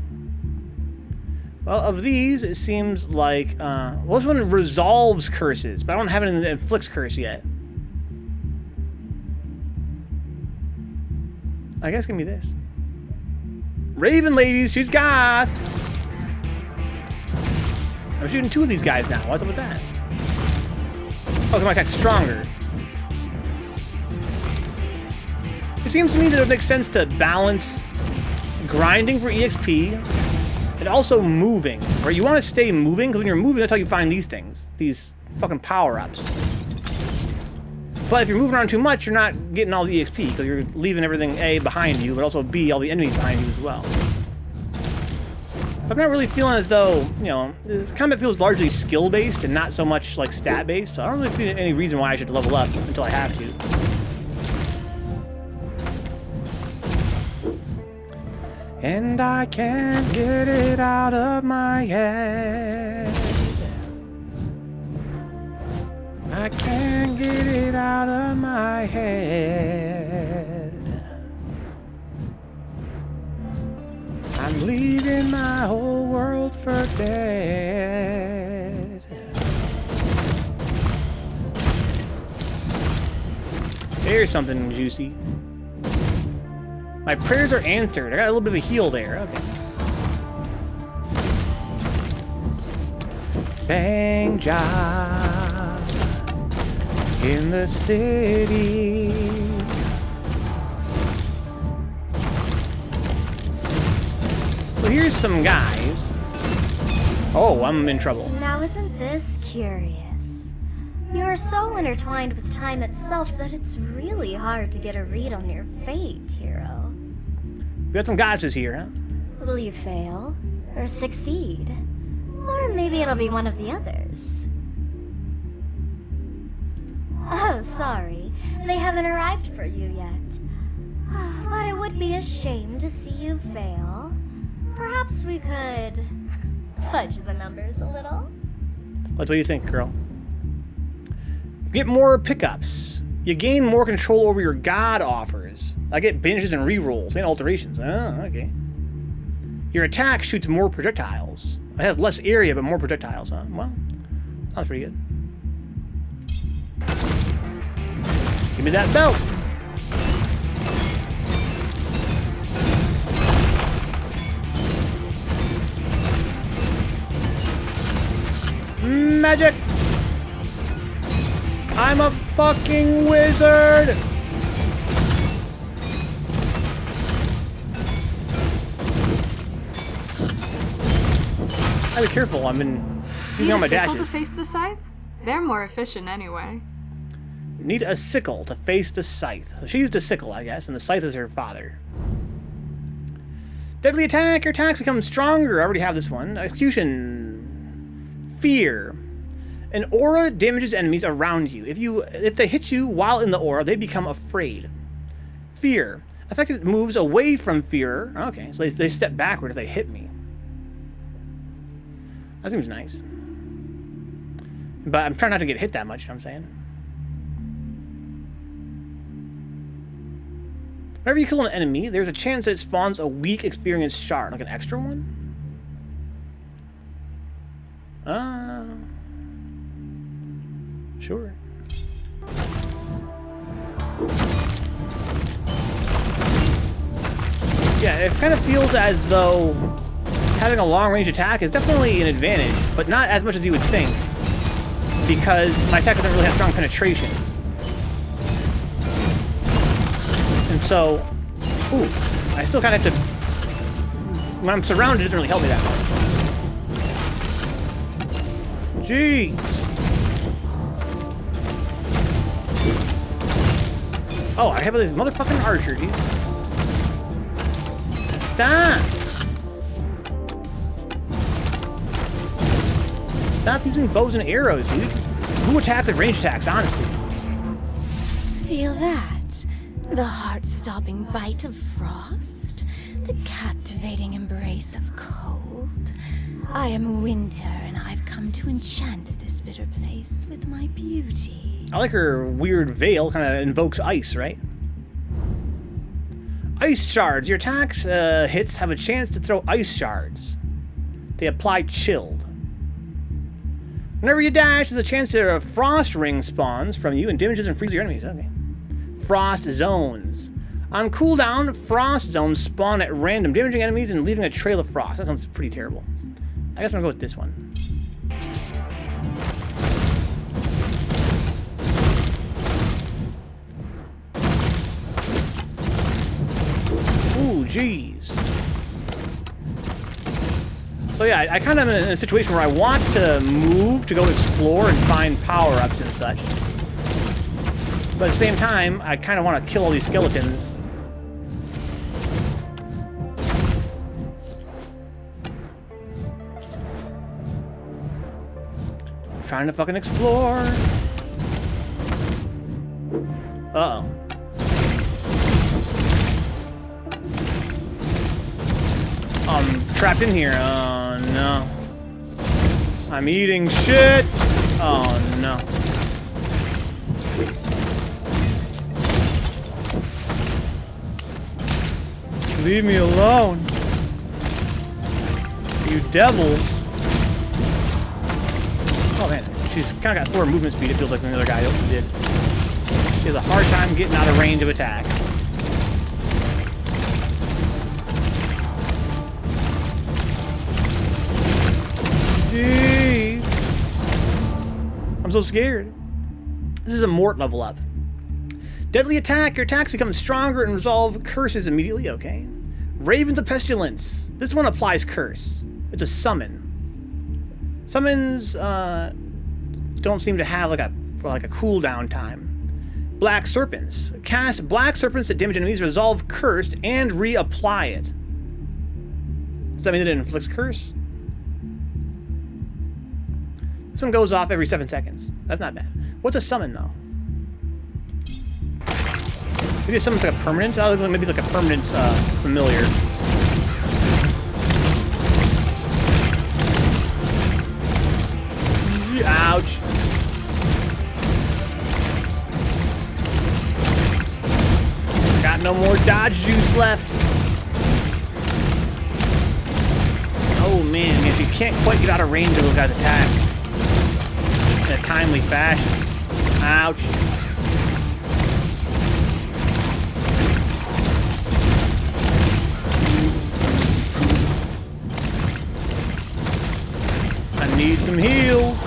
Well, of these, it seems like... well, this one resolves curses, but I don't have it in the inflicts curse yet. I guess give me this. Raven ladies, she's goth! I'm shooting two of these guys now. What's up with that? Oh, so my attack's stronger. It seems to me that it makes sense to balance grinding for EXP and also moving. Right? You want to stay moving, because when you're moving, that's how you find these things. These fucking power-ups. But if you're moving around too much, you're not getting all the EXP, because you're leaving everything A behind you, but also B, all the enemies behind you as well. I'm not really feeling as though, you know, the combat feels largely skill-based and not so much like stat-based, so I don't really feel any reason why I should level up until I have to. And I can't get it out of my head. I can't get it out of my head. I'm leaving my whole world for dead. There's something juicy. My prayers are answered. I got a little bit of a heal there. Okay. Bang job in the city. Well, here's some guys. Oh, I'm in trouble. Now isn't this curious? You're so intertwined with time itself that it's really hard to get a read on your fate, hero. We got some goddesses here, huh? Will you fail? Or succeed? Or maybe it'll be one of the others. Oh, sorry. They haven't arrived for you yet. But it would be a shame to see you fail. Perhaps we could fudge the numbers a little. What do you think, girl? Get more pickups. You gain more control over your god offers. I get binges and rerolls and alterations. Oh, okay. Your attack shoots more projectiles. It has less area, but more projectiles, huh? Well, sounds pretty good. Give me that belt. Magic! I'm a fucking wizard! Gotta be careful, I've been using all my dashes. Need a sickle to face the scythe? They're more efficient anyway. Need a sickle to face the scythe. So she used a sickle, I guess, and the scythe is her father. Deadly attack! Your attacks become stronger. I already have this one. Execution. Fear. An aura damages enemies around you. If they hit you while in the aura, they become afraid. Fear. Affected moves away from fear. Okay, so they step backward if they hit me. That seems nice. But I'm trying not to get hit that much, you know what I'm saying? Whenever you kill an enemy, there's a chance that it spawns a weak experience shard, like an extra one. Sure. Yeah, it kind of feels as though having a long-range attack is definitely an advantage, but not as much as you would think, because my attack doesn't really have strong penetration. And so, ooh, I still kind of have to... When I'm surrounded, it doesn't really help me that much. Gee! Oh, I have this motherfucking archer, dude. Stop! Stop using bows and arrows, dude. Who attacks with ranged attacks, honestly? Feel that? The heart-stopping bite of frost? The captivating embrace of cold? I am winter, and I've come to enchant this bitter place with my beauty. I like her weird veil, kind of invokes ice, right? Ice shards. Your attacks hits have a chance to throw ice shards. They apply chilled. Whenever you dash, there's a chance that a frost ring spawns from you and damages and freezes your enemies. Okay. Frost zones. On cooldown, frost zones spawn at random, damaging enemies and leaving a trail of frost. That sounds pretty terrible. I guess I'm gonna go with this one. Ooh, jeez. So yeah, I kind of am in a situation where I want to move to go explore and find power-ups and such. But at the same time, I kind of want to kill all these skeletons. I'm trying to fucking explore. Uh-oh. I'm trapped in here. Oh, no. I'm eating shit. Oh, no. Leave me alone. You devils. Oh, man. She's kind of got slower movement speed, it feels like, than the other guy did. She has a hard time getting out of range of attack. Jeez. I'm so scared. This is a Mort level up. Deadly attack. Your attacks become stronger and resolve curses immediately. Okay. Ravens of Pestilence. This one applies curse. It's a summon. Summons don't seem to have like a cooldown time. Black Serpents. Cast Black Serpents that damage enemies, resolve cursed, and reapply it. Does that mean that it inflicts curse? This one goes off every 7 seconds. That's not bad. What's a summon, though? Maybe something's like a permanent? Maybe like a permanent familiar. dodge juice left. Oh man, if you can't quite get out of range of those guys' attacks in a timely fashion. Ouch. I need some heals.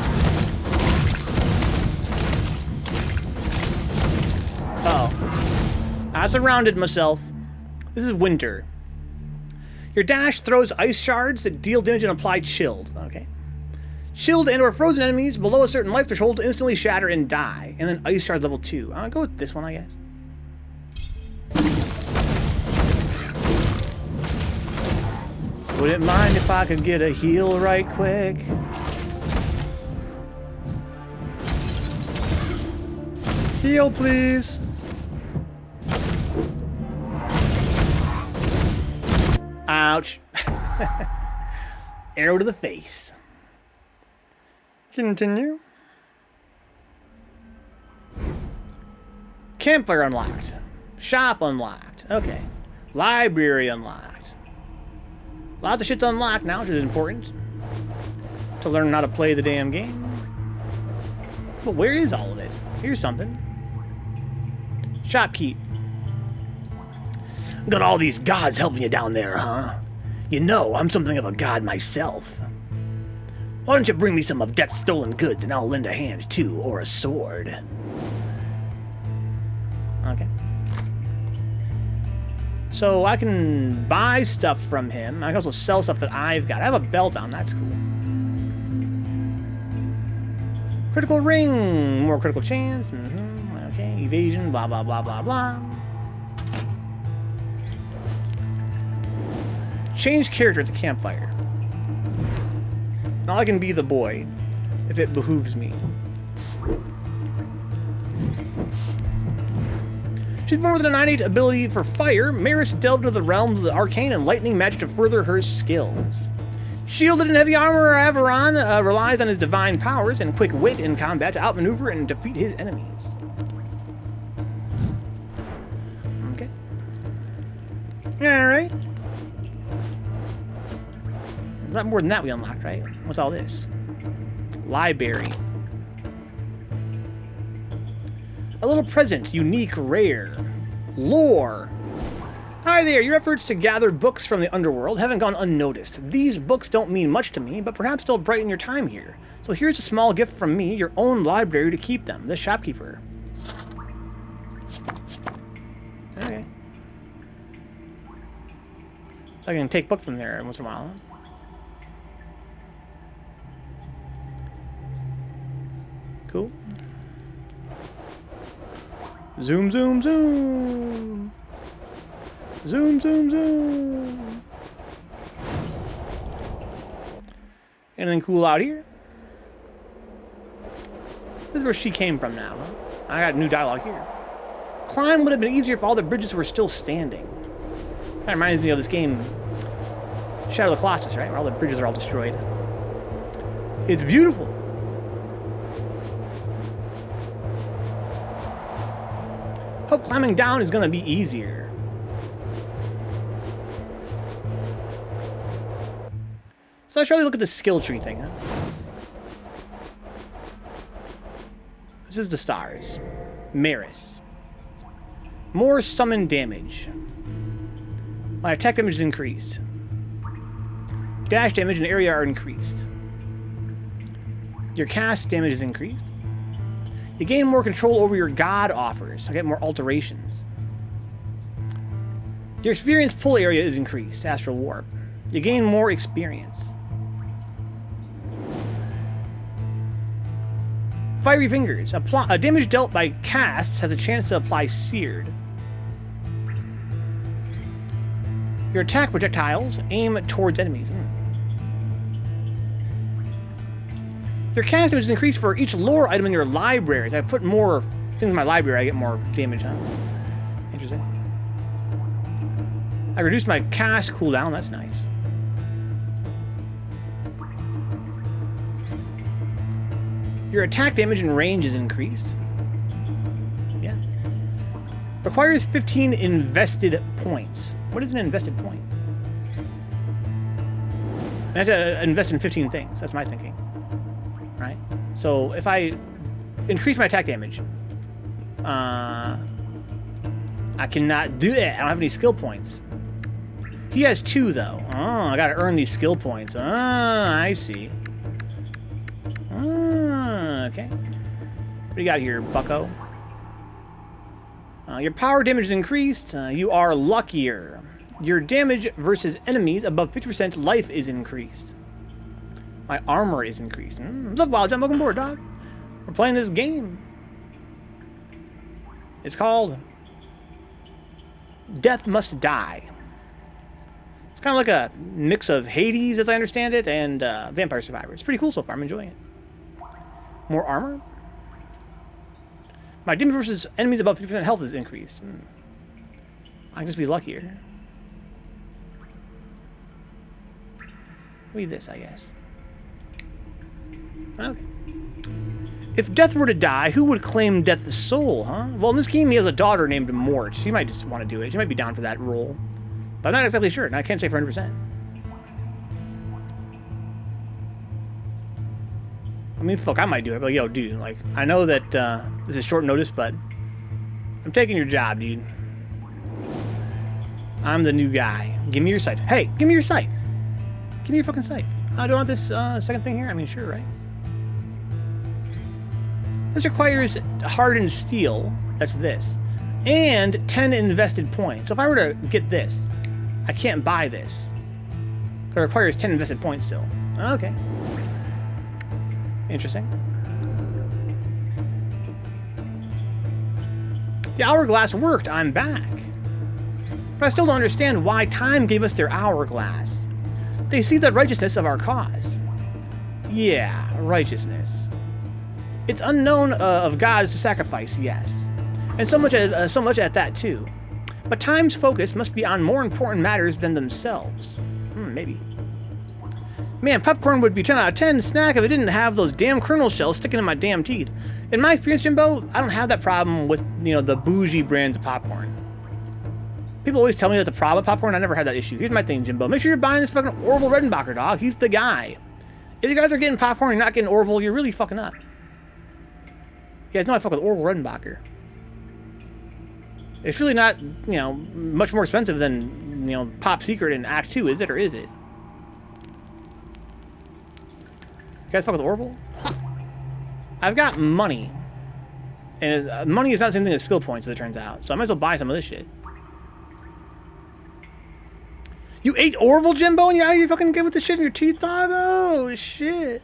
Uh-oh. I surrounded myself. This is winter. Your dash throws ice shards that deal damage and apply chilled. Okay. Chilled and or frozen enemies below a certain life threshold instantly shatter and die. And then ice shards level 2. I'll go with this one, I guess. Wouldn't mind if I could get a heal right quick. Heal, please. Ouch. Arrow to the face. Continue. Campfire unlocked. Shop unlocked. Okay. Library unlocked. Lots of shit's unlocked now, which is important. To learn how to play the damn game. But where is all of it? Here's something. Shopkeep. Got all these gods helping you down there, huh? You know, I'm something of a god myself. Why don't you bring me some of Death's stolen goods and I'll lend a hand too, or a sword. Okay. So I can buy stuff from him. I can also sell stuff that I've got. I have a belt on, that's cool. Critical ring, more critical chance. Okay, evasion, blah, blah, blah, blah, blah. Change character at the campfire. Now I can be the boy, if it behooves me. She's born with an innate ability for fire. Maris delved into the realms of the arcane and lightning magic to further her skills. Shielded in heavy armor, Averon relies on his divine powers and quick wit in combat to outmaneuver and defeat his enemies. Okay. Alright. There's a lot more than that we unlocked, right? What's all this? Library. A little present, unique, rare. Lore. Hi there, your efforts to gather books from the underworld haven't gone unnoticed. These books don't mean much to me, but perhaps they'll brighten your time here. So here's a small gift from me, your own library to keep them, the shopkeeper. Okay. So I can take book from there once in a while, huh? Cool. Zoom, zoom, zoom. Zoom, zoom, zoom. Anything cool out here? This is where she came from now. Huh? I got new dialogue here. Climb would have been easier if all the bridges were still standing. Kind of reminds me of this game, Shadow of the Colossus, right? Where all the bridges are all destroyed. It's beautiful. Hope climbing down is gonna be easier. So I should really look at the skill tree thing, huh? This is the stars. Maris. More summon damage. My attack damage is increased. Dash damage and area are increased. Your cast damage is increased. You gain more control over your god offers. I get more alterations. Your experience pull area is increased. Astral Warp. You gain more experience. Fiery Fingers. Damage dealt by casts has a chance to apply Seared. Your attack projectiles aim towards enemies. Your cast damage is increased for each lore item in your library. If I put more things in my library, I get more damage, huh? Interesting. I reduced my cast cooldown. That's nice. Your attack damage and range is increased. Yeah. Requires 15 invested points. What is an invested point? I have to invest in 15 things. That's my thinking. Right? So if I increase my attack damage, I cannot do that. I don't have any skill points. He has 2 though. Oh, I gotta earn these skill points. Ah, I see. Ah, okay. What do you got here, bucko? Your power damage is increased. You are luckier. Your damage versus enemies above 50% life is increased. My armor is increased. What's up, Wild Jump? Welcome aboard, dog. We're playing this game. It's called Death Must Die. It's kind of like a mix of Hades, as I understand it, and Vampire Survivor. It's pretty cool so far. I'm enjoying it. More armor. My damage versus enemies above 50% health is increased. I can just be luckier. Read this, I guess. Okay. If Death were to die, who would claim Death's soul, huh? Well, in this game, he has a daughter named Mort. She might just want to do it. She might be down for that role. But I'm not exactly sure, and I can't say for 100%. I mean, fuck, I might do it, but yo, dude, like, I know that this is short notice, but I'm taking your job, dude. I'm the new guy. Give me your scythe. Hey, give me your scythe. Give me your fucking scythe. Do you want this second thing here? I mean, sure, right? This requires hardened steel. That's this. And 10 invested points. So if I were to get this, I can't buy this. It requires 10 invested points still. Okay. Interesting. The hourglass worked. I'm back. But I still don't understand why time gave us their hourglass. They see the righteousness of our cause. Yeah, righteousness. It's unknown of gods to sacrifice, yes. And so much at that, too. But time's focus must be on more important matters than themselves. Maybe. Man, popcorn would be 10 out of 10 snack if it didn't have those damn kernel shells sticking in my damn teeth. In my experience, Jimbo, I don't have that problem with, the bougie brands of popcorn. People always tell me that's the problem with popcorn. I never had that issue. Here's my thing, Jimbo. Make sure you're buying this fucking Orville Redenbacher, dog. He's the guy. If you guys are getting popcorn and you're not getting Orville, you're really fucking up. You guys know I fuck with Orville Redenbacher. It's really not, much more expensive than, Pop Secret in Act 2, is it, or is it? You guys fuck with Orville? I've got money. And money is not the same thing as skill points, as it turns out. So I might as well buy some of this shit. You ate Orville, Jimbo, and you fucking good with the shit in your teeth, dog? Oh, shit.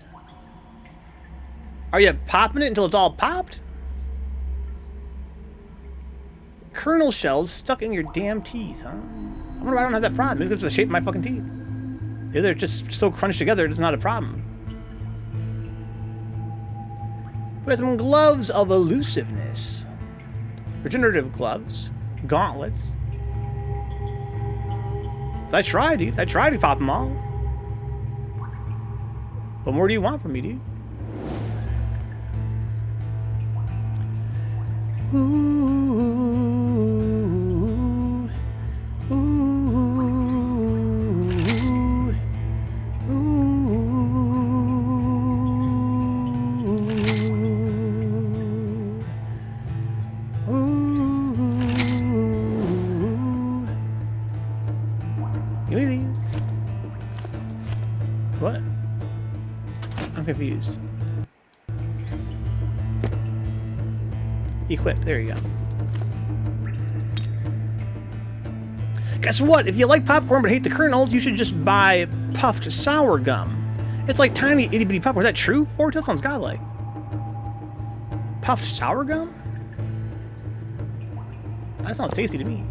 Are you popping it until it's all popped? Kernel shells stuck in your damn teeth, huh? I wonder why I don't have that problem. Maybe it's the shape of my fucking teeth. Maybe they're just so crunched together, it's not a problem. We have some gloves of elusiveness. Regenerative gloves. Gauntlets. I tried, dude. I tried to pop them all. What more do you want from me, dude? Ooh, ooh, ooh, ooh. Give me these. What? I'm confused. Equip. There you go. Guess what? If you like popcorn but hate the kernels, you should just buy puffed sour gum. It's like tiny itty bitty popcorn. Is that true? That sounds godlike. Puffed sour gum? That sounds tasty to me.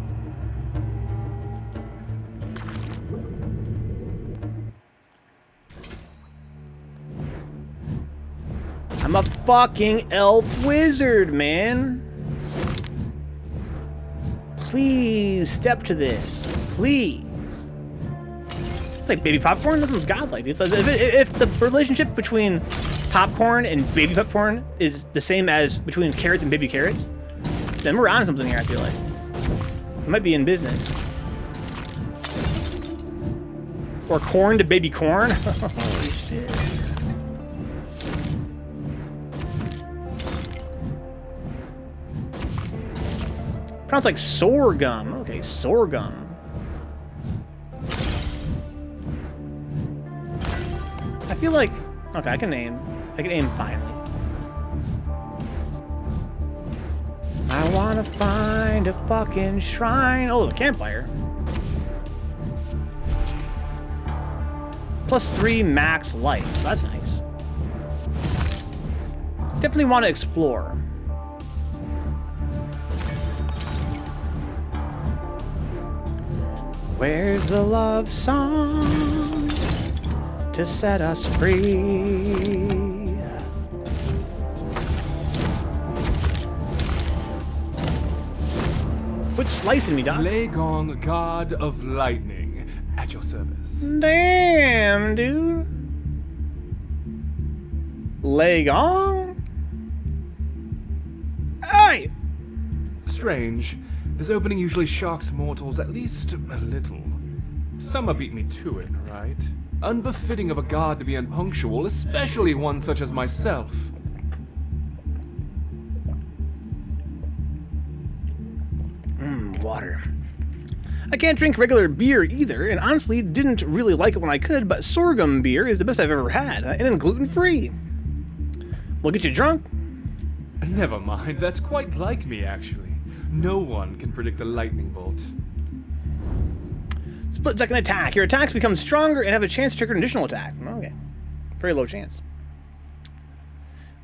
I'm a fucking elf wizard, man. Please step to this. Please. It's like baby popcorn. This one's godlike. It's like if the relationship between popcorn and baby popcorn is the same as between carrots and baby carrots, then we're on something here, I feel like. It might be in business. Or corn to baby corn. Holy shit. Sounds like sorghum. Okay, sorghum. I feel like... Okay, I can aim. I can aim finally. I wanna find a fucking shrine. Oh, a campfire. +3 max life. That's nice. Definitely want to explore. Where's the love song to set us free? Quit slicing me, Doc. Legong, god of lightning, at your service. Damn, dude. Legong? Hey! Strange. This opening usually shocks mortals at least a little. Summer beat me to it, right? Unbefitting of a god to be unpunctual, especially one such as myself. Water. I can't drink regular beer either, and honestly didn't really like it when I could, but sorghum beer is the best I've ever had, and it's gluten-free. Will get you drunk. Never mind, that's quite like me, actually. No one can predict a lightning bolt. Split-second attack. Your attacks become stronger and have a chance to trigger an additional attack. Okay. Very low chance.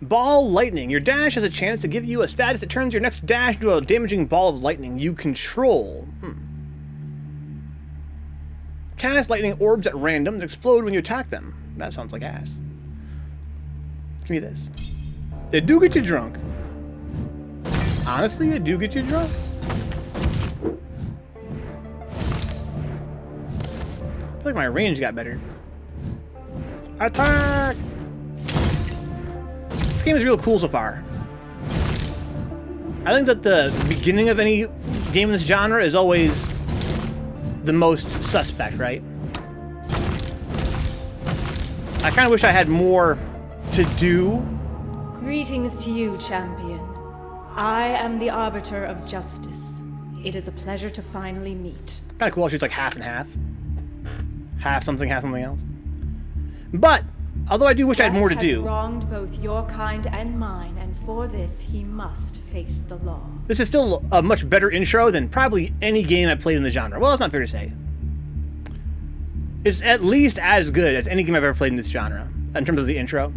Ball lightning. Your dash has a chance to give you a status that turns your next dash into a damaging ball of lightning you control. Cast lightning orbs at random that explode when you attack them. That sounds like ass. Give me this. They do get you drunk. Honestly, they do get you drunk. I feel like my range got better. Attack! This game is real cool so far. I think that the beginning of any game in this genre is always the most suspect, right? I kind of wish I had more to do. Greetings to you, champion. I am the arbiter of justice. It is a pleasure to finally meet. Kind of cool. She's like half and half. Half something else. But although I do wish I had more to do. Death has wronged both your kind and mine, and for this he must face the law. This is still a much better intro than probably any game I've played in the genre. Well, that's not fair to say. It's at least as good as any game I've ever played in this genre, in terms of the intro.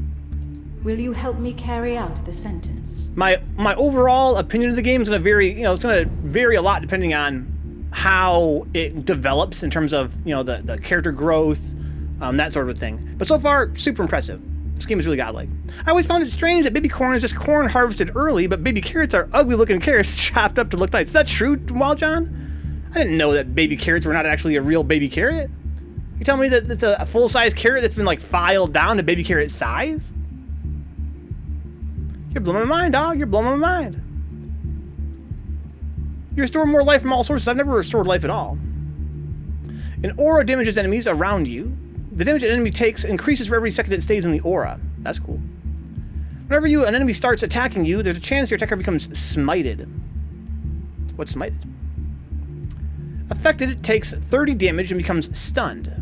Will you help me carry out the sentence? My overall opinion of the game is going to vary, it's going to vary a lot depending on how it develops in terms of, the character growth, that sort of thing. But so far, super impressive. This game is really godlike. I always found it strange that baby corn is just corn harvested early, but baby carrots are ugly looking carrots chopped up to look nice. Is that true, Wild John? I didn't know that baby carrots were not actually a real baby carrot. You telling me that it's a full-size carrot that's been like filed down to baby carrot size? You're blowing my mind, dog. You're blowing my mind. You restore more life from all sources. I've never restored life at all. An aura damages enemies around you. The damage an enemy takes increases for every second it stays in the aura. That's cool. Whenever an enemy starts attacking you, there's a chance your attacker becomes smited. What's smited? Affected, it takes 30 damage and becomes stunned.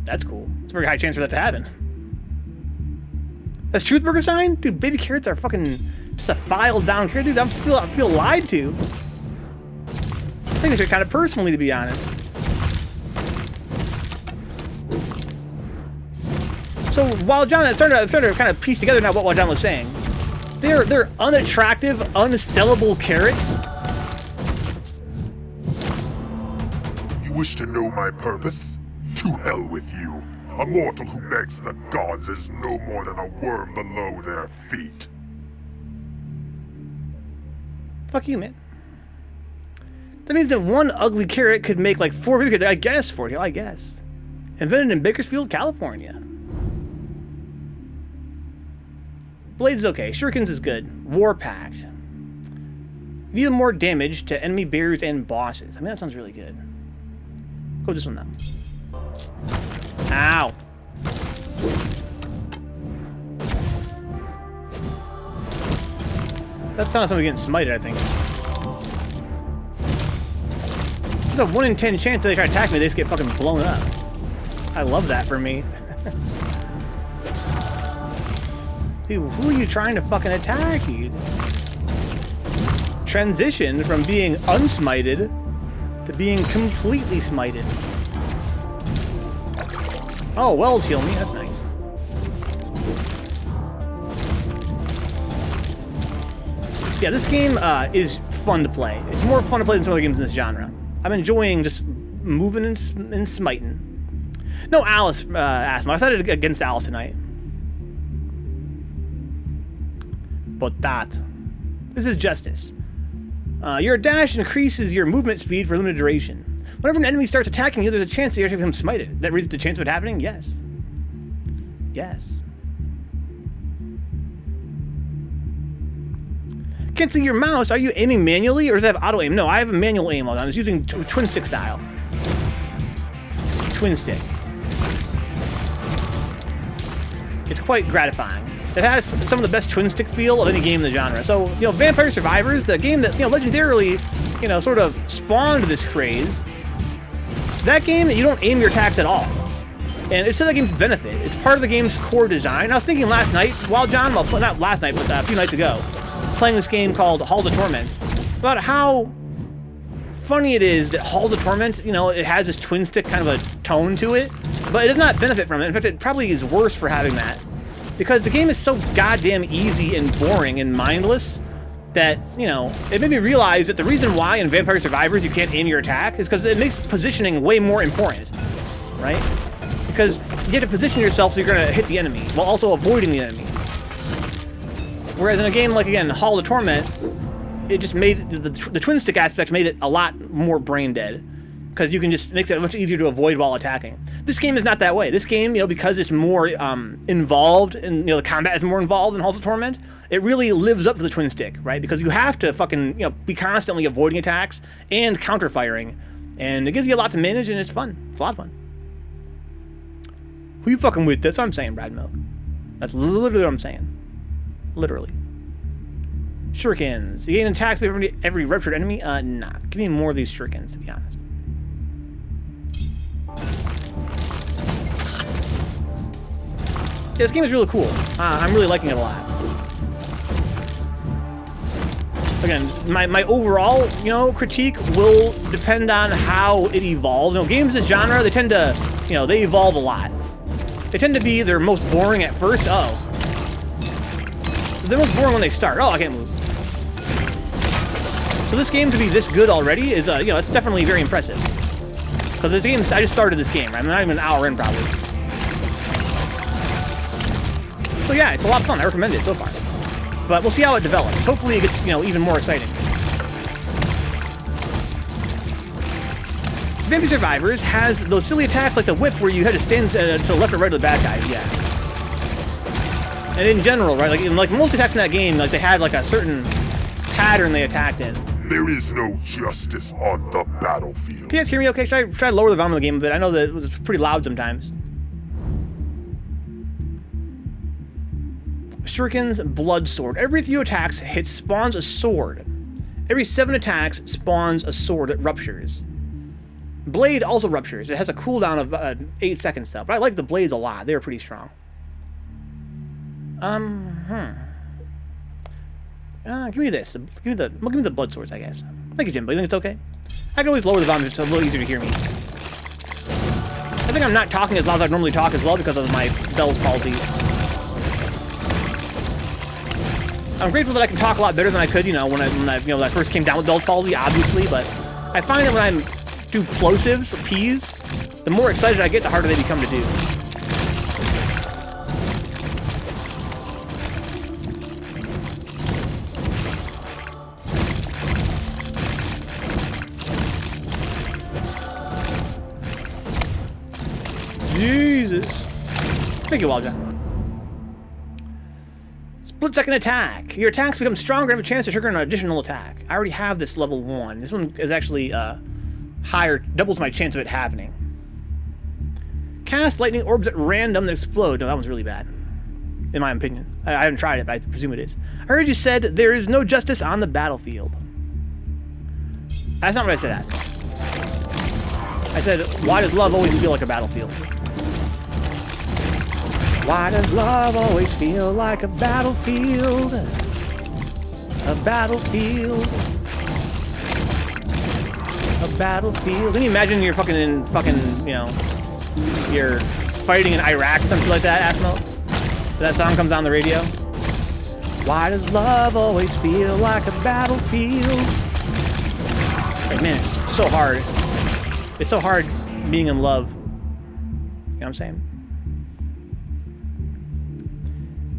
That's cool. It's a very high chance for that to happen. That's Truthburgerstein? Dude, baby carrots are fucking just a filed down carrot. Dude, I feel lied to. I think this kind of personally, to be honest. So, Wild John, I'm starting to kind of piece together now what Wild John was saying. They're unattractive, unsellable carrots. You wish to know my purpose? To hell with you. A mortal who begs the gods is no more than a worm below their feet. Fuck you, man. That means that one ugly carrot could make like 4 baby carrots, I guess. Invented in Bakersfield, California. Blades is okay. Shurikens is good. Warpact. You deal more damage to enemy barriers and bosses. I mean, that sounds really good. Go with this one, though. Ow. That's not somebody getting smited, I think. There's a 1 in 10 chance that they try to attack me, they just get fucking blown up. I love that for me. Dude, who are you trying to fucking attack, dude? Transition from being unsmited to being completely smited. Oh, Wells heal me, that's nice. Yeah, this game is fun to play. It's more fun to play than some other games in this genre. I'm enjoying just moving and smiting. No Alice asked me. I decided against Alice tonight. But that. This is Justice. Your dash increases your movement speed for a limited duration. Whenever an enemy starts attacking you, there's a chance that you're going to become smited. That raises the chance of it happening? Yes. Yes. Can't see your mouse. Are you aiming manually or does it have auto aim? No, I have a manual aim all the time. It's using twin stick style. Twin stick. It's quite gratifying. It has some of the best twin stick feel of any game in the genre. So, you know, Vampire Survivors, the game that, you know, legendarily, you know, sort of spawned this craze. That game, you don't aim your attacks at all. And it's to the game's benefit. It's part of the game's core design. I was thinking last night, while John, well, not last night, but a few nights ago, playing this game called Halls of Torment, about how funny it is that Halls of Torment, you know, it has this twin stick kind of a tone to it, but it does not benefit from it. In fact, it probably is worse for having that. Because the game is so goddamn easy and boring and mindless that, you know, it made me realize that the reason why in Vampire Survivors you can't aim your attack is because it makes positioning way more important, right? Because you have to position yourself so you're going to hit the enemy while also avoiding the enemy. Whereas in a game like, again, Hall of Torment, it just made the twin stick aspect made it a lot more brain dead. Because you can just makes it much easier to avoid while attacking. This game is not that way. This game, you know, because it's more involved and, you know, the combat is more involved in Halls of Torment, it really lives up to the twin stick, right? Because you have to fucking, you know, be constantly avoiding attacks and counter firing, and it gives you a lot to manage, and it's fun. It's a lot of fun. Who you fucking with? That's what I'm saying, Brad Milk. That's literally what I'm saying. Literally. Shurikens. You gain attacks by every ruptured enemy? Nah. Give me more of these shurikens, to be honest. Yeah, this game is really cool. I'm really liking it a lot. Again, my overall, you know, critique will depend on how it evolves. You know, games in this genre, they tend to, you know, they evolve a lot. They tend to be their most boring at first. Oh. They're most boring when they start. Oh, I can't move. So this game to be this good already is, you know, it's definitely very impressive. Because this game, I just started this game, right? I'm not even an hour in, probably. So yeah, it's a lot of fun. I recommend it so far. But we'll see how it develops. Hopefully it gets, you know, even more exciting. Vampire Survivors has those silly attacks like the whip where you had to stand to the left or right of the bad guys, yeah. And in general, right, like most attacks in that game, like they had like a certain pattern they attacked in. There is no justice on the battlefield. Can you guys hear me okay? Should I lower the volume of the game a bit? I know that it's pretty loud sometimes. Shuriken's Blood Sword. Every few attacks hits spawns a sword. Every 7 attacks spawns a sword that ruptures. Blade also ruptures. It has a cooldown of 8 seconds though, but I like the blades a lot. They're pretty strong. Give me this. Give me the blood swords, I guess. Thank you, Jimbo. You think it's okay? I can always lower the volume so it's a little easier to hear me. I think I'm not talking as loud as I normally talk as well because of my Bell's palsy. I'm grateful that I can talk a lot better than I could, you know, when I first came down with Bell's palsy, obviously, but I find that when I do plosives, P's, the more excited I get, the harder they become to do. Jesus. Thank you, Walja. Split-second attack. Your attacks become stronger and have a chance to trigger an additional attack. I already have this level 1. This one is actually higher, doubles my chance of it happening. Cast lightning orbs at random that explode. No, that one's really bad, in my opinion. I haven't tried it, but I presume it is. I heard you said there is no justice on the battlefield. That's not what I said. I said, why does love always feel like a battlefield? Why does love always feel like a battlefield? A battlefield. A battlefield. Can you imagine you're you know, you're fighting in Iraq, something like that, Asmo? That song comes on the radio. Why does love always feel like a battlefield? Like, man, it's so hard. It's so hard being in love. You know what I'm saying?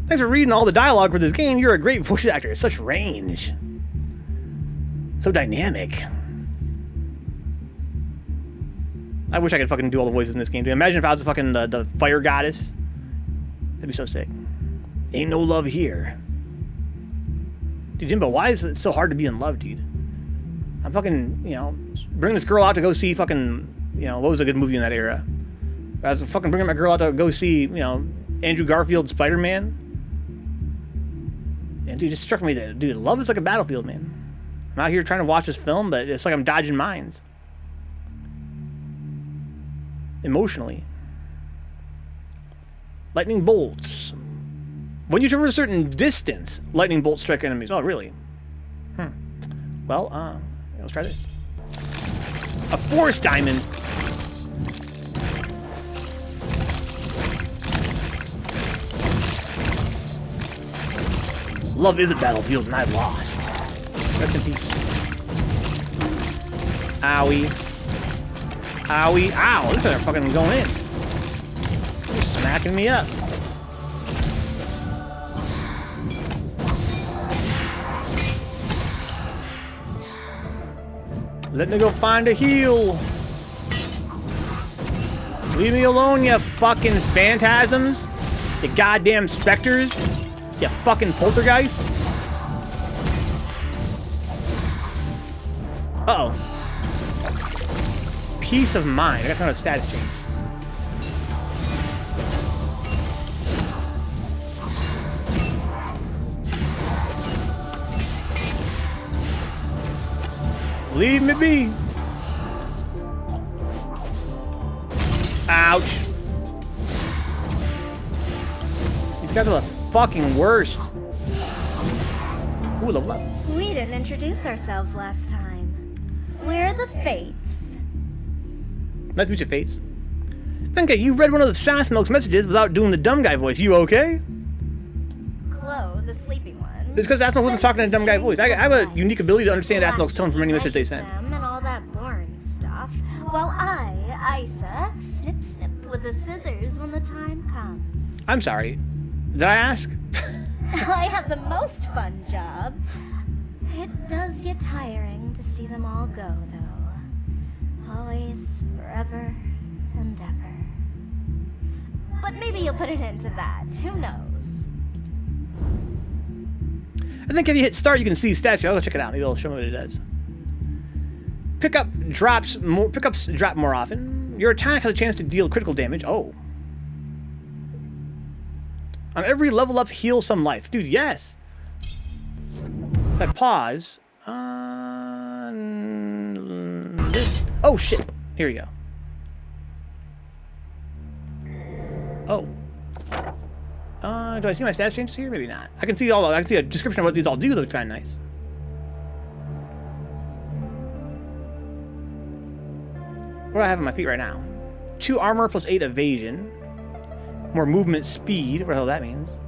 Thanks for reading all the dialogue for this game. You're a great voice actor. It's such range. So dynamic. I wish I could fucking do all the voices in this game, dude. Imagine if I was fucking the fire goddess. That'd be so sick. Ain't no love here. Dude, Jimbo, why is it so hard to be in love, dude? I'm fucking, you know, bringing this girl out to go see fucking, you know, what was a good movie in that era? I was fucking bringing my girl out to go see, you know, Andrew Garfield's Spider-Man. And dude, it just struck me that, dude, love is like a battlefield, man. I'm out here trying to watch this film, but it's like I'm dodging mines. Emotionally. Lightning bolts. When you traverse a certain distance, lightning bolts strike enemies. Oh, really? Well, let's try this. A force diamond. Love is a battlefield, and I lost. Rest in peace. Owie. Owie. Ow, look at her fucking going in. They're smacking me up. Let me go find a heal. Leave me alone, you fucking phantasms. You goddamn specters. You fucking poltergeists. Uh-oh. Peace of mind. I guess not a status change. Leave me be. Ouch. These guys are the fucking worst. Ooh, level up. We didn't introduce ourselves last time. We're the Fates. Nice to meet you, Fates. Venka, you read one of the Sass Milk's messages without doing the dumb guy voice. You okay? Chloe, the sleepy one. It's because Asmilk wasn't talking in a dumb guy voice. I have a unique ability to understand Asmilk's tone from any message they send. And all that boring stuff. While I, Isa, snip snip with the scissors when the time comes. I'm sorry. Did I ask? I have the most fun job. It does get tiring to see them all go, though. Always, forever, and ever. But maybe you'll put an end to that. Who knows? I think if you hit start, you can see stats. I'll go check it out. Maybe it'll show me what it does. Pickups drop more often. Your attack has a chance to deal critical damage. Oh. On every level up, heal some life. Dude, yes. If I pause. On this. Oh, shit. Here we go. Oh. Do I see my stats changes here? Maybe not. I can see I can see a description of what these all do. That looks kind of nice. What do I have on my feet right now? 2 armor plus 8 evasion. More movement speed. What the hell that means?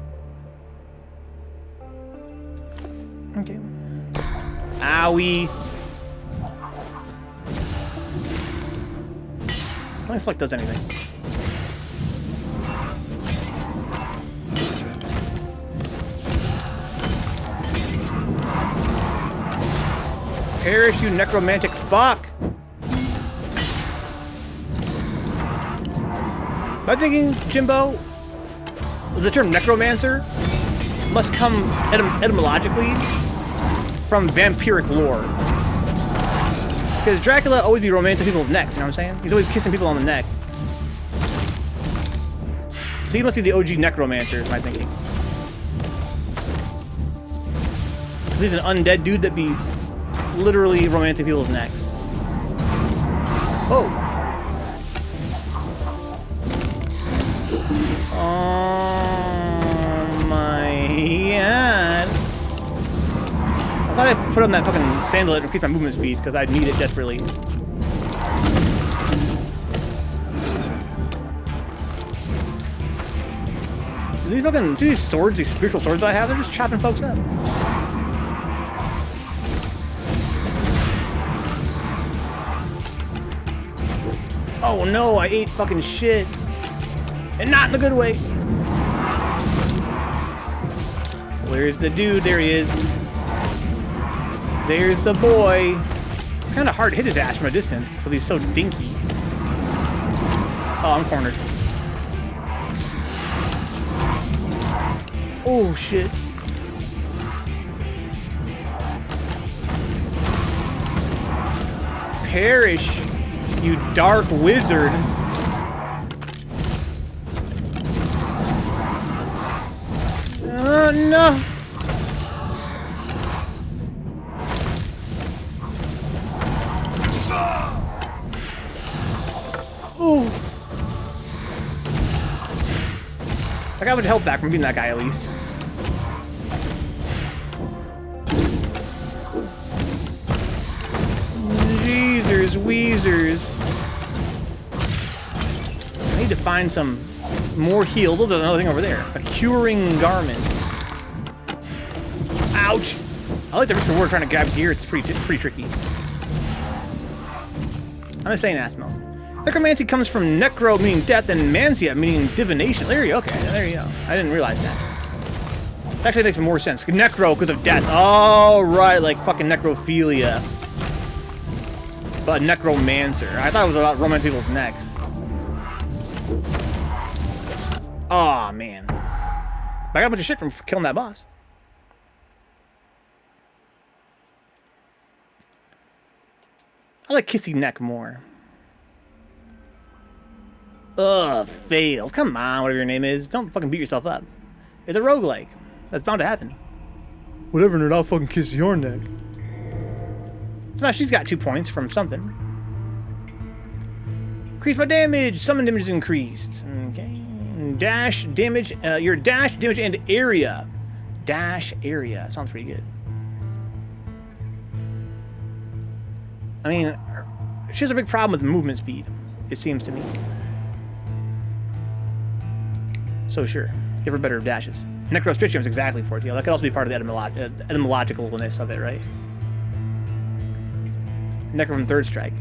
Okay. Owie. Nice luck does anything. Perish, you necromantic fuck! Am I thinking, Jimbo, the term necromancer must come etymologically from vampiric lore. Because Dracula always be romancing people's necks, you know what I'm saying? He's always kissing people on the neck. So he must be the OG necromancer, is my thinking. He's an undead dude that be literally romancing people's necks. Oh! Oh my god. I thought I'd put on that fucking sandalette to increase my movement speed because I need it desperately. These fucking, see these swords, these spiritual swords I have, they're just chopping folks up. Oh no, I ate fucking shit. And not in a good way. Where's the dude? There he is. There's the boy. It's kind of hard to hit his ass from a distance because he's so dinky. Oh, I'm cornered. Oh, shit. Perish, you dark wizard. Oh, no. Ooh. I got a bunch of health back from beating that guy at least. Jeezers, Weezers. I need to find some more heals. There's another thing over there. A curing garment. Ouch! I like the risk reward trying to grab gear. It's pretty tricky. I'm just saying, Asmo. Necromancy comes from necro, meaning death, and mancia, meaning divination. There you go. Okay, there you go. I didn't realize that. It actually makes more sense. Necro because of death. Oh, right, like fucking necrophilia. But necromancer. I thought it was about romancing people's necks. Aw, man. I got a bunch of shit from killing that boss. I like kissy neck more. Ugh, failed. Come on, whatever your name is. Don't fucking beat yourself up. It's a roguelike. That's bound to happen. Whatever, nerd, I'll fucking kiss your neck. So now she's got 2 points from something. Increase my damage. Summon damage is increased. Okay. Dash damage. Your dash damage and area. Dash area. Sounds pretty good. I mean, she has a big problem with movement speed, it seems to me. So sure, give her better dashes. Necrostrichium is exactly for it. You know, that could also be part of the etymologicalness of it, right? Necro from Third Strike.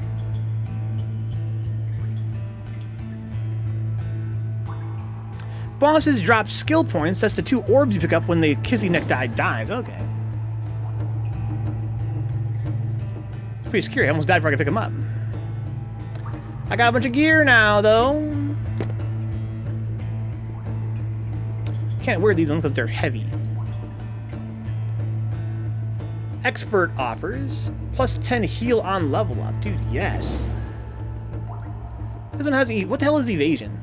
Bosses drop skill points. That's the 2 orbs you pick up when the kissy neck dies. Okay. It's pretty scary. I almost died before I could pick them up. I got a bunch of gear now, though. Can't wear these ones because they're heavy. Expert offers plus 10 heal on level up. Dude, yes. This one has what the hell is evasion?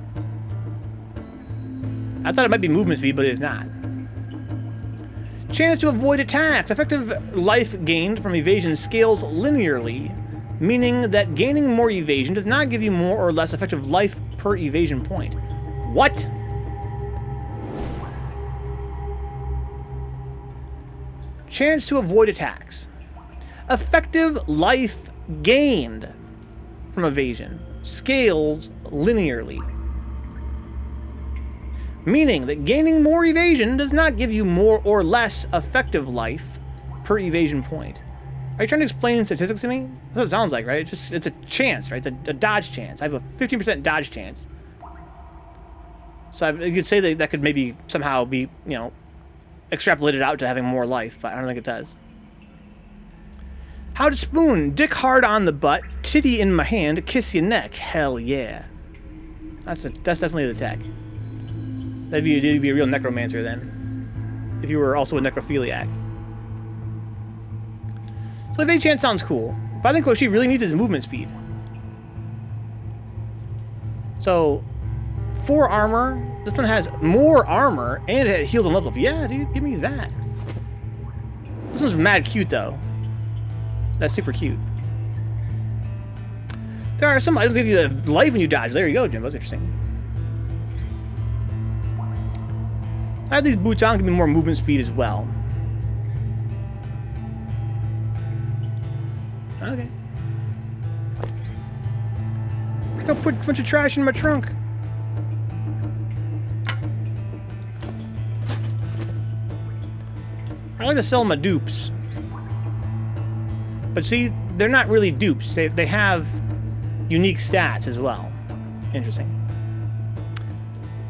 I thought it might be movement speed, but it is not. Chance to avoid attacks. Effective life gained from evasion scales linearly, meaning that gaining more evasion does not give you more or less effective life per evasion point. What? Chance to avoid attacks. Effective life gained from evasion scales linearly, meaning that gaining more evasion does not give you more or less effective life per evasion point. Are you trying to explain statistics to me? That's what it sounds like, right? It's a chance, right? It's a dodge chance. I have a 15% dodge chance. So you could say that could maybe somehow be, you know, extrapolated out to having more life, but I don't think it does. How to spoon. Dick hard on the butt, titty in my hand, kiss your neck. Hell yeah. That's definitely the tech. That'd be a real necromancer then. if you were also a necrophiliac. So evade chance sounds cool, but I think what she really needs is movement speed. So 4 armor. This one has more armor and it heals and level up. Yeah, dude, give me that. This one's mad cute though. That's super cute. There are some items that give you the life when you dodge. There you go, Jim. That's interesting. I have these boots on, give me more movement speed as well. Okay. Let's go put a bunch of trash in my trunk. I like to sell my dupes. But see, they're not really dupes. They have unique stats as well. Interesting.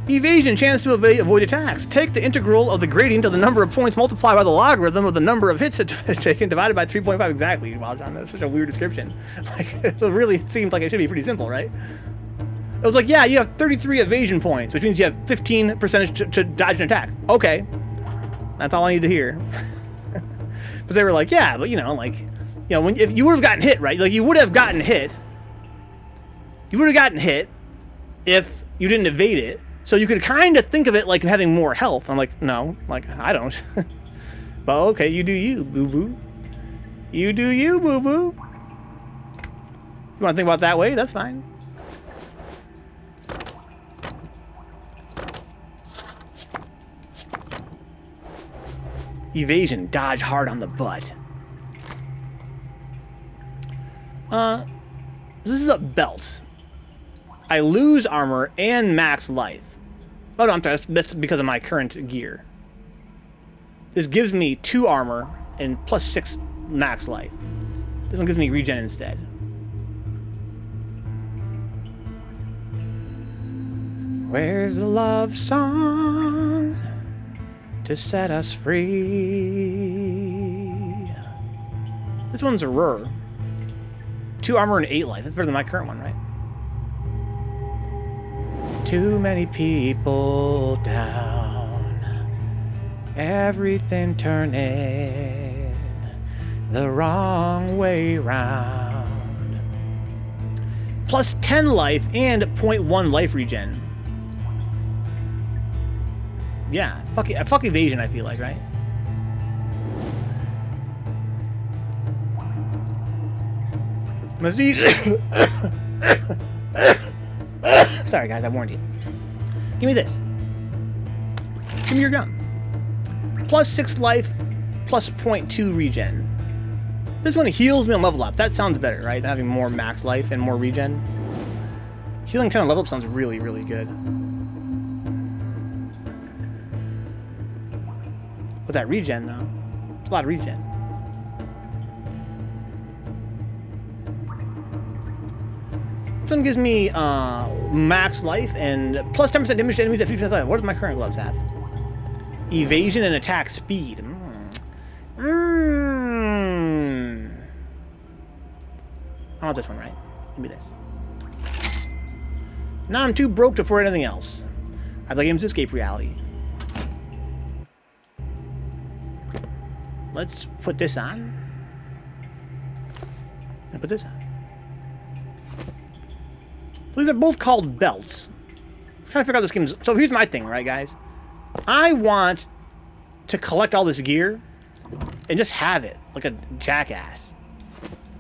Evasion, chance to avoid attacks. Take the integral of the gradient of the number of points multiplied by the logarithm of the number of hits taken divided by 3.5 exactly. Wow, John, that's such a weird description. Like, it really seems like it should be pretty simple, right? It was like, yeah, you have 33 evasion points, which means you have 15% to dodge an attack. Okay. That's all I need to hear. But they were like, yeah, but you know, like, you know, if you would have gotten hit, right? Like, you would have gotten hit. You would have gotten hit if you didn't evade it. So you could kind of think of it like having more health. I'm like, no, like, I don't. But okay, you do you, boo-boo. You do you, boo-boo. You want to think about it that way? That's fine. Evasion, dodge hard on the butt. This is a belt. I lose armor and max life. Oh no, I'm sorry, that's because of my current gear. This gives me 2 armor and plus 6 max life. This one gives me regen instead. Where's the love song to set us free? This one's a rare. 2 armor and 8 life. That's better than my current one, right? Too many people down. Everything turning the wrong way round. Plus 10 life and 0.1 life regen. Yeah, fuck evasion, I feel like, right? Must be. Sorry, guys, I warned you. Give me this. Give me your gun. Plus 6 life, plus 0.2 regen. This one heals me on level up. That sounds better, right? Than having more max life and more regen. Healing 10 on level up sounds really, really good. With that regen, though, it's a lot of regen. This one gives me max life and plus 10% damage to enemies at 50% life. What does my current gloves have? Evasion and attack speed. I want this one, right? Give me this. Now I'm too broke to afford anything else. I'd like games to escape reality. Let's put this on. And put this on. So these are both called belts. I'm trying to figure out this game. So here's my thing, right, guys? I want to collect all this gear and just have it like a jackass.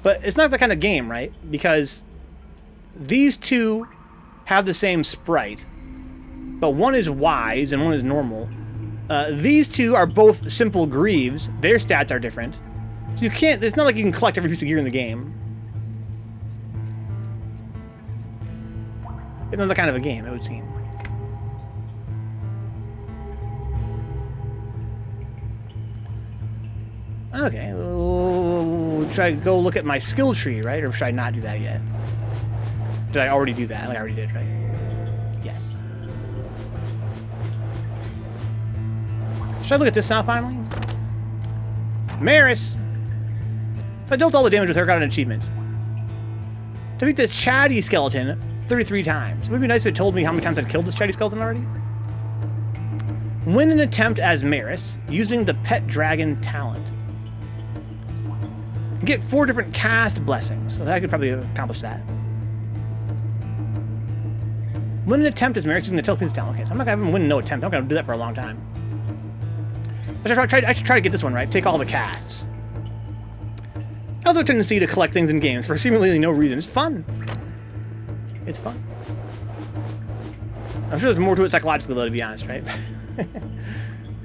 But it's not that kind of game, right? Because these two have the same sprite, but one is wise and one is normal. These two are both simple greaves. Their stats are different. So you can't, it's not like you can collect every piece of gear in the game. It's not that kind of a game, it would seem. Okay, should I go look at my skill tree, right? Or should I not do that yet? Did I already do that? I already did, right? Yes. Should I look at this now, finally? Maris! So I dealt all the damage with her, got an achievement. Defeat the chatty skeleton 33 times. It would be nice if it told me how many times I'd killed this chatty skeleton already. Win an attempt as Maris using the pet dragon talent. Get 4 different cast blessings, so I could probably accomplish that. Win an attempt as Maris using the telekinesis talent. Okay, so I'm not gonna win no attempt. I'm gonna do that for a long time. I should try to get this one right. Take all the casts. I also have a tendency to collect things in games for seemingly no reason. It's fun. It's fun. I'm sure there's more to it psychologically, though, to be honest, right?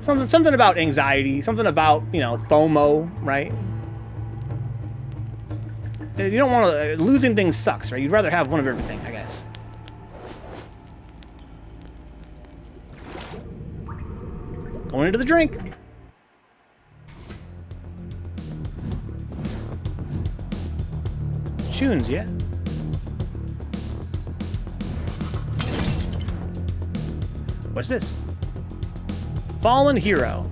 something about anxiety, something about, you know, FOMO, right? You don't want to... losing things sucks, right? You'd rather have one of everything, I guess. Going into the drink. Tunes, yeah. What's this? Fallen hero.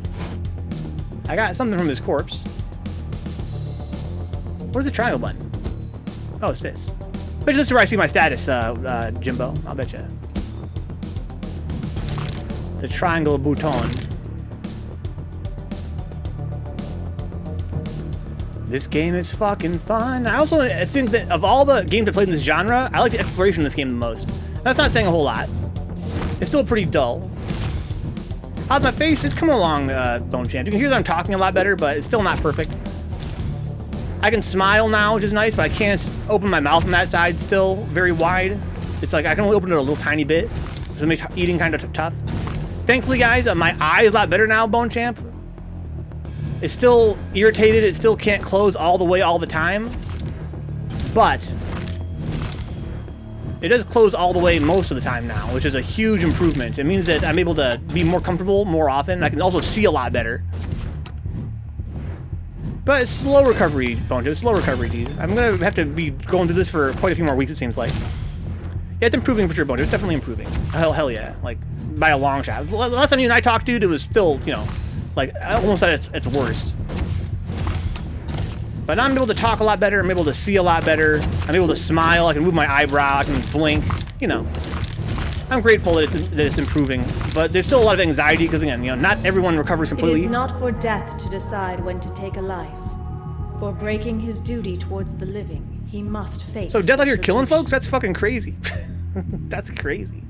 I got something from his corpse. Where's the triangle button? Oh, it's this. Bet you this is where I see my status, Jimbo. I'll bet you. The triangle bouton. This game is fucking fun. I also think that of all the games I played in this genre, I like the exploration in this game the most. That's not saying a whole lot. It's still pretty dull. How's my face? It's coming along, Bone Champ. You can hear that I'm talking a lot better, but it's still not perfect. I can smile now, which is nice, but I can't open my mouth on that side still very wide. It's like I can only open it a little tiny bit, so it makes eating kind of tough. Thankfully, guys, my eye is a lot better now, Bone Champ. It's still irritated. It still can't close all the way all the time, but it does close all the way most of the time now, which is a huge improvement. It means that I'm able to be more comfortable more often. I can also see a lot better. But it's slow recovery, Bone Champ. It's slow recovery, dude. I'm gonna have to be going through this for quite a few more weeks, it seems like. Yeah, it's improving for sure, Bone Champ. It's definitely improving. Hell yeah. Like, by a long shot. Last time you and I talked, dude, it was still, you know, like, almost at its worst. But now I'm able to talk a lot better. I'm able to see a lot better. I'm able to smile. I can move my eyebrow. I can blink. You know, I'm grateful that it's improving. But there's still a lot of anxiety because, again, you know, not everyone recovers completely. It is not for death to decide when to take a life. For breaking his duty towards the living, he must face. So death out here killing folks? That's fucking crazy. That's crazy.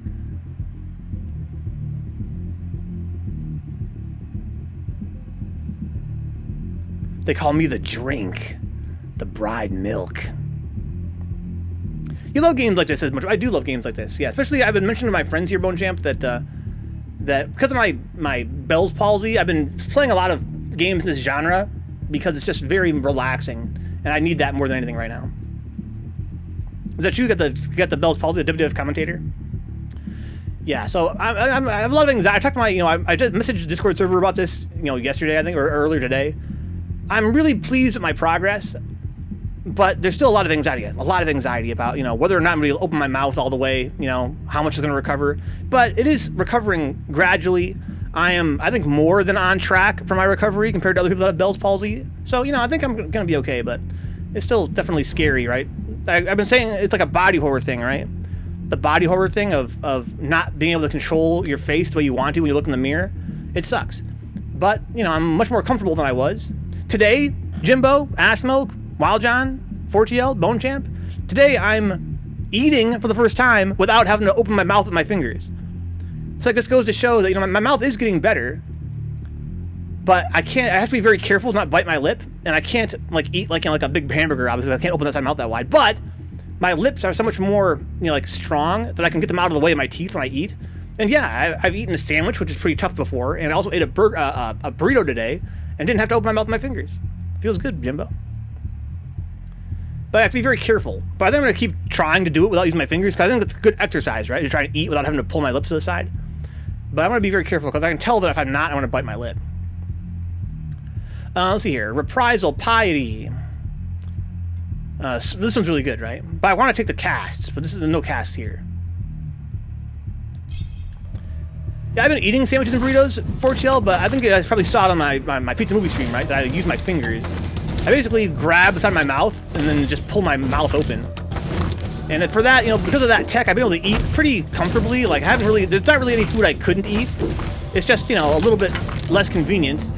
They call me the drink, the bride milk. You love games like this as much. I do love games like this, yeah. Especially, I've been mentioning to my friends here, Bone Champ, that that because of my Bell's palsy, I've been playing a lot of games in this genre because it's just very relaxing, and I need that more than anything right now. Is that true? You got the Bell's palsy, the WWF commentator? Yeah. So I have a lot of anxiety. I talked to my, I just messaged the Discord server about this, yesterday I think, or earlier today. I'm really pleased with my progress, but there's still a lot of anxiety. About, whether or not I'm going to open my mouth all the way, how much is going to recover. But it is recovering gradually. I am, I think, more than on track for my recovery compared to other people that have Bell's palsy. So, I think I'm going to be okay, but it's still definitely scary, right? I've been saying it's like a body horror thing, right? The body horror thing of not being able to control your face the way you want to when you look in the mirror. It sucks. But, I'm much more comfortable than I was. Today, Jimbo, Assmilk, Wild John, 4TL, Bone Champ, today I'm eating for the first time without having to open my mouth with my fingers. So it just goes to show that, my mouth is getting better, but I have to be very careful to not bite my lip, and I can't, eat like a big hamburger, obviously. I can't open that side of my mouth that wide, but my lips are so much more, strong that I can get them out of the way of my teeth when I eat. And yeah, I've eaten a sandwich, which is pretty tough before, and I also ate a burrito today, and didn't have to open my mouth with my fingers. Feels good, Jimbo. But I have to be very careful. But I think I'm going to keep trying to do it without using my fingers, because I think it's good exercise, right? To try to eat without having to pull my lips to the side. But I'm going to be very careful, because I can tell that if I'm not, I'm going to bite my lip. Let's see here. Reprisal Piety. This one's really good, right? But I want to take the casts, but this is no casts here. Yeah, I've been eating sandwiches and burritos, 4TL, but I think you guys probably saw it on my pizza movie stream, right? That I use my fingers. I basically grab the side of my mouth and then just pull my mouth open. And for that, because of that tech, I've been able to eat pretty comfortably. There's not really any food I couldn't eat. It's just, you know, a little bit less convenient.